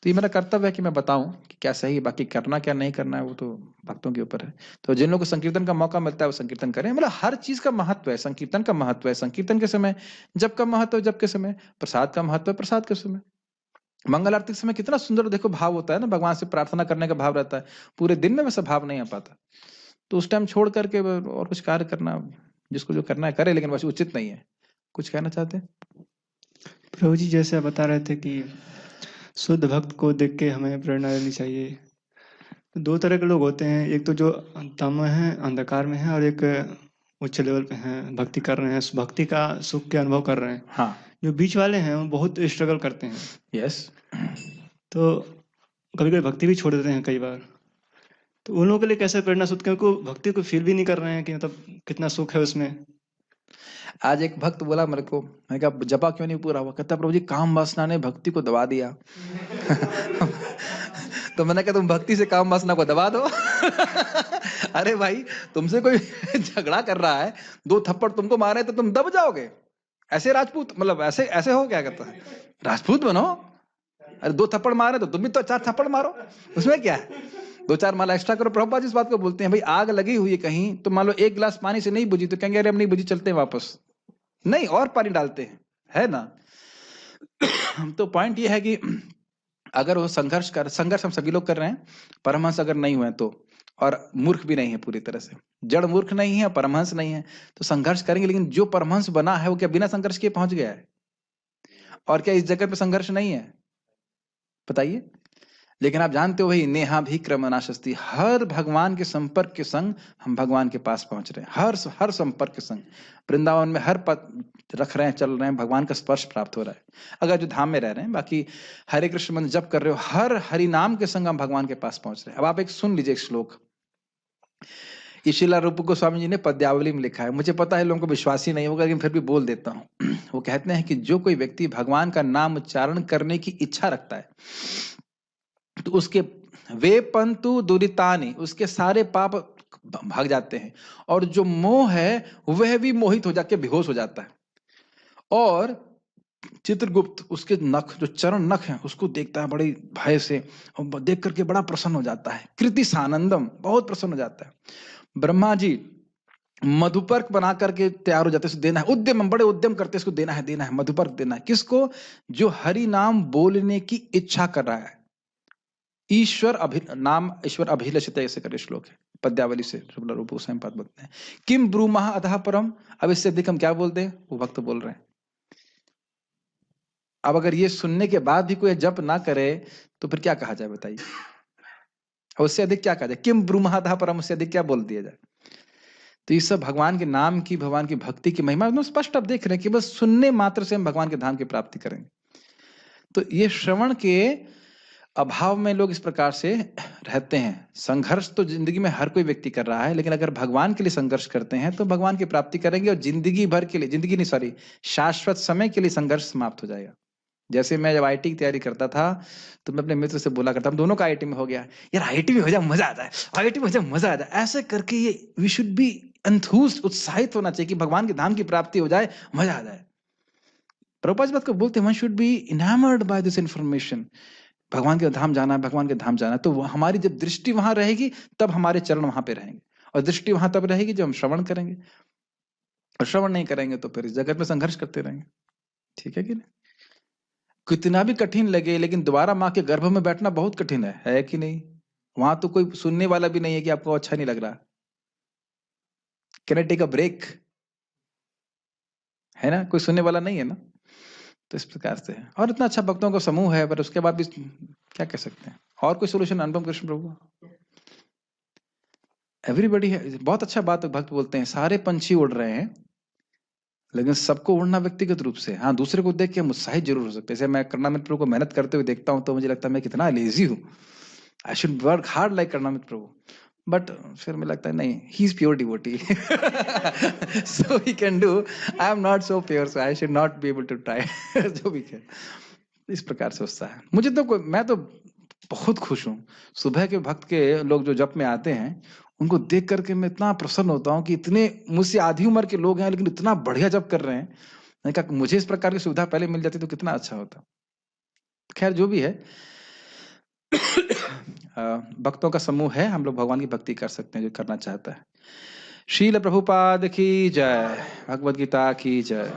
तो ये मेरा कर्तव्य है कि मैं बताऊं कि क्या सही है, बाकी करना क्या नहीं करना है वो तो भक्तों के ऊपर है। तो जिन लोगों को संकीर्तन का मौका मिलता है वो संकीर्तन करें। मतलब हर चीज का महत्व है, संकीर्तन का महत्व है संकीर्तन के समय, जप का महत्व है जप के समय, प्रसाद का महत्व है प्रसाद के समय। मंगल आरती के समय कितना सुंदर देखो भाव होता है ना, भगवान से प्रार्थना करने का भाव रहता है। पूरे दिन में वैसा भाव नहीं आ पाता, तो उस टाइम छोड़ करके और कुछ कार्य करना, जिसको जो करना है करे, लेकिन वैसे उचित नहीं है। कुछ कहना चाहते हैं प्रभु जी? जैसे आप बता रहे थे कि शुद्ध भक्त को देख के हमें प्रेरणा लेनी चाहिए। तो 2 तरह के लोग होते हैं, एक तो जो तम है, अंधकार में है, और एक उच्च लेवल पे हैं, भक्ति कर रहे हैं, भक्ति का सुख के अनुभव कर रहे हैं। हाँ, जो बीच वाले हैं वो बहुत स्ट्रगल करते हैं। यस। तो कभी कभी भक्ति भी छोड़ देते हैं कई बार। तो उन लोगों के लिए कैसे प्रेरणा सूत्र, क्योंकि वो भक्ति को फील भी नहीं कर रहे हैं कि मतलब कितना सुख है उसमें। आज एक भक्त बोला मेरे को, मैंने कहा जपा क्यों नहीं पूरा हुआ? कहता प्रभु जी काम वासना ने भक्ति को दबा दिया। तो मैंने कहा तुम भक्ति से काम वासना को दबा दो। अरे भाई तुमसे कोई झगड़ा कर रहा है, 2 थप्पड़ तुमको मारे तो तुम दब जाओगे? ऐसे राजपूत, मतलब ऐसे ऐसे हो, क्या कहता है, राजपूत बनो। अरे 2 थप्पड़ मारे तो तुम भी तो 4 थप्पड़ मारो, उसमें क्या है, 2-4 माला एक्स्ट्रा करो। प्रभुपाद इस बात को बोलते हैं, भाई आग लगी हुई है कहीं, तो मान लो 1 गिलास पानी से नहीं बुझी तो कहेंगे अरे हम नहीं बुझी, चलते हैं वापस, नहीं और पानी डालते हैं, है ना। तो पॉइंट ये है कि अगर वो संघर्ष हम सभी लोग कर रहे हैं, परमहंस अगर नहीं हुए तो, और मूर्ख भी नहीं है पूरी तरह से, जड़ मूर्ख नहीं है, परमहंस नहीं है, तो संघर्ष करेंगे। लेकिन जो परमहंस बना है वो क्या बिना संघर्ष के पहुंच गया है? और क्या इस जगत में संघर्ष नहीं है? बताइए। लेकिन आप जानते हो भाई, नेहा भी क्रमनाशस्ति, हर भगवान के संपर्क के संग हम भगवान के पास पहुंच रहे हैं, हर संपर्क के संग। वृंदावन में हर पद रख रहे हैं, चल रहे हैं, भगवान का स्पर्श प्राप्त हो रहा है, अगर जो धाम में रह रहे हैं। बाकी हरे कृष्ण मंत्र जप कर रहे हो, हर हरि नाम के संग हम भगवान के पास पहुंच रहे हैं। अब आप एक सुन लीजिए एक श्लोक, ये श्रीला रूप गोस्वामी जी ने पद्यावली में लिखा है। मुझे पता है लोगों को विश्वास ही नहीं होगा, लेकिन फिर भी बोल देता हूँ। वो कहते हैं कि जो कोई व्यक्ति भगवान का नाम उच्चारण करने की इच्छा रखता है, तो उसके वे पंतु दुरितानि, उसके सारे पाप भाग जाते हैं, और जो मोह है वह भी मोहित हो जाके बेहोश हो जाता है। और चित्रगुप्त उसके नख, जो चरण नख हैं, उसको देखता है बड़े भय से, और देख करके बड़ा प्रसन्न हो जाता है। कृति सानंदम, बहुत प्रसन्न हो जाता है। ब्रह्मा जी मधुपर्क बना करके तैयार हो जाते हैं, देना है, उद्यम, बड़े उद्यम करते हैं, इसको देना है, मधुपर्क देना है। किसको? जो हरि नाम बोलने की इच्छा कर रहा है। ईश्वर अभिलषित, ऐसे करे श्लोक है पद्यावली से, शुक्ला रूप गोस्वामी पाद बोलते हैं। किम ब्रूमः अतः परम, अब इससे अधिक हम क्या बोलते हैं? वो भक्त बोल रहे हैं। अब अगर ये सुनने के बाद भी कोई जप ना करे तो फिर क्या कहा जाए, बताइए? उससे अधिक क्या कहा जाए? किम ब्रूमः अतः परम, उससे अधिक क्या बोल दिया जाए? तो ये सब भगवान के नाम की, भगवान की भक्ति की महिमा स्पष्ट आप देख रहे हैं कि बस सुनने मात्र से हम भगवान के धाम की प्राप्ति करेंगे। तो ये श्रवण के अभाव में लोग इस प्रकार से रहते हैं। संघर्ष तो जिंदगी में हर कोई व्यक्ति कर रहा है, लेकिन अगर भगवान के लिए संघर्ष करते हैं तो भगवान की प्राप्ति करेंगे, और जिंदगी भर के लिए, शाश्वत समय के लिए संघर्ष समाप्त हो जाएगा। जैसे मैं जब आईटी की तैयारी करता था तो मैं अपने मित्र से बोला करता, हम दोनों का आईटी में हो गया, यार आईटी में हो जाए मजा आ जाए, आईटी में हो जाए मजा आ जाए, ऐसे करके ये वी शुड बी एंथुसियास्टिक, उत्साहित होना चाहिए कि भगवान के धाम की प्राप्ति हो जाए, मजा आ जाए। प्रभुपाद इस बात को बोलते हैं, one should be enamoured by this information. भगवान के धाम जाना है, भगवान के धाम जाना है, तो हमारी जब दृष्टि वहां रहेगी तब हमारे चरण वहां पे रहेंगे, और दृष्टि वहां तब रहेगी जब हम श्रवण करेंगे, और श्रवण नहीं करेंगे तो फिर इस जगत में संघर्ष करते रहेंगे। ठीक है कि नहीं? कितना भी कठिन लगे, लेकिन दोबारा माँ के गर्भ में बैठना बहुत कठिन है कि नहीं? वहां तो कोई सुनने वाला भी नहीं है कि आपको अच्छा नहीं लग रहा, can I take a break, है ना? कोई सुनने वाला नहीं है ना। तो इस प्रकार से है, और इतना अच्छा भक्तों का समूह है, पर उसके बाद भी क्या कह सकते हैं? और कोई सोल्यूशन? अनुपम कृष्ण प्रभु, एवरीबडी है। बहुत अच्छा बात भक्त बोलते हैं, सारे पंछी उड़ रहे हैं, लेकिन सबको उड़ना व्यक्तिगत रूप से। हाँ, दूसरे को देख के हम उत्साहित जरूर हो सकते हैं। जैसे मैं कर्णामृत प्रभु को मेहनत करते हुए देखता हूँ तो मुझे लगता है मैं कितना लेजी हूँ, I should work hard like Karnamrita Prabhu, but फिर मुझे लगता है नहीं, he is pure devotee, so he can do, I am not so pure, so I should not be able to try. जो भी है इस प्रकार से होता है। मुझे तो मैं तो बहुत खुश हूँ, सुबह के भक्त के लोग जो जप में आते हैं उनको देख करके मैं इतना प्रसन्न होता हूँ कि इतने मुझसे आधी उम्र के लोग हैं लेकिन इतना बढ़िया जप कर रहे हैं। मैंने कहा मुझे इस प्रकार की सुविधा पहले मिल जाती तो कितना अच्छा होता। खैर जो भी है, भक्तों का समूह है, हम लोग भगवान की भक्ति कर सकते हैं जो करना चाहता है। श्रील प्रभुपाद की जय, भगवद गीता की जय।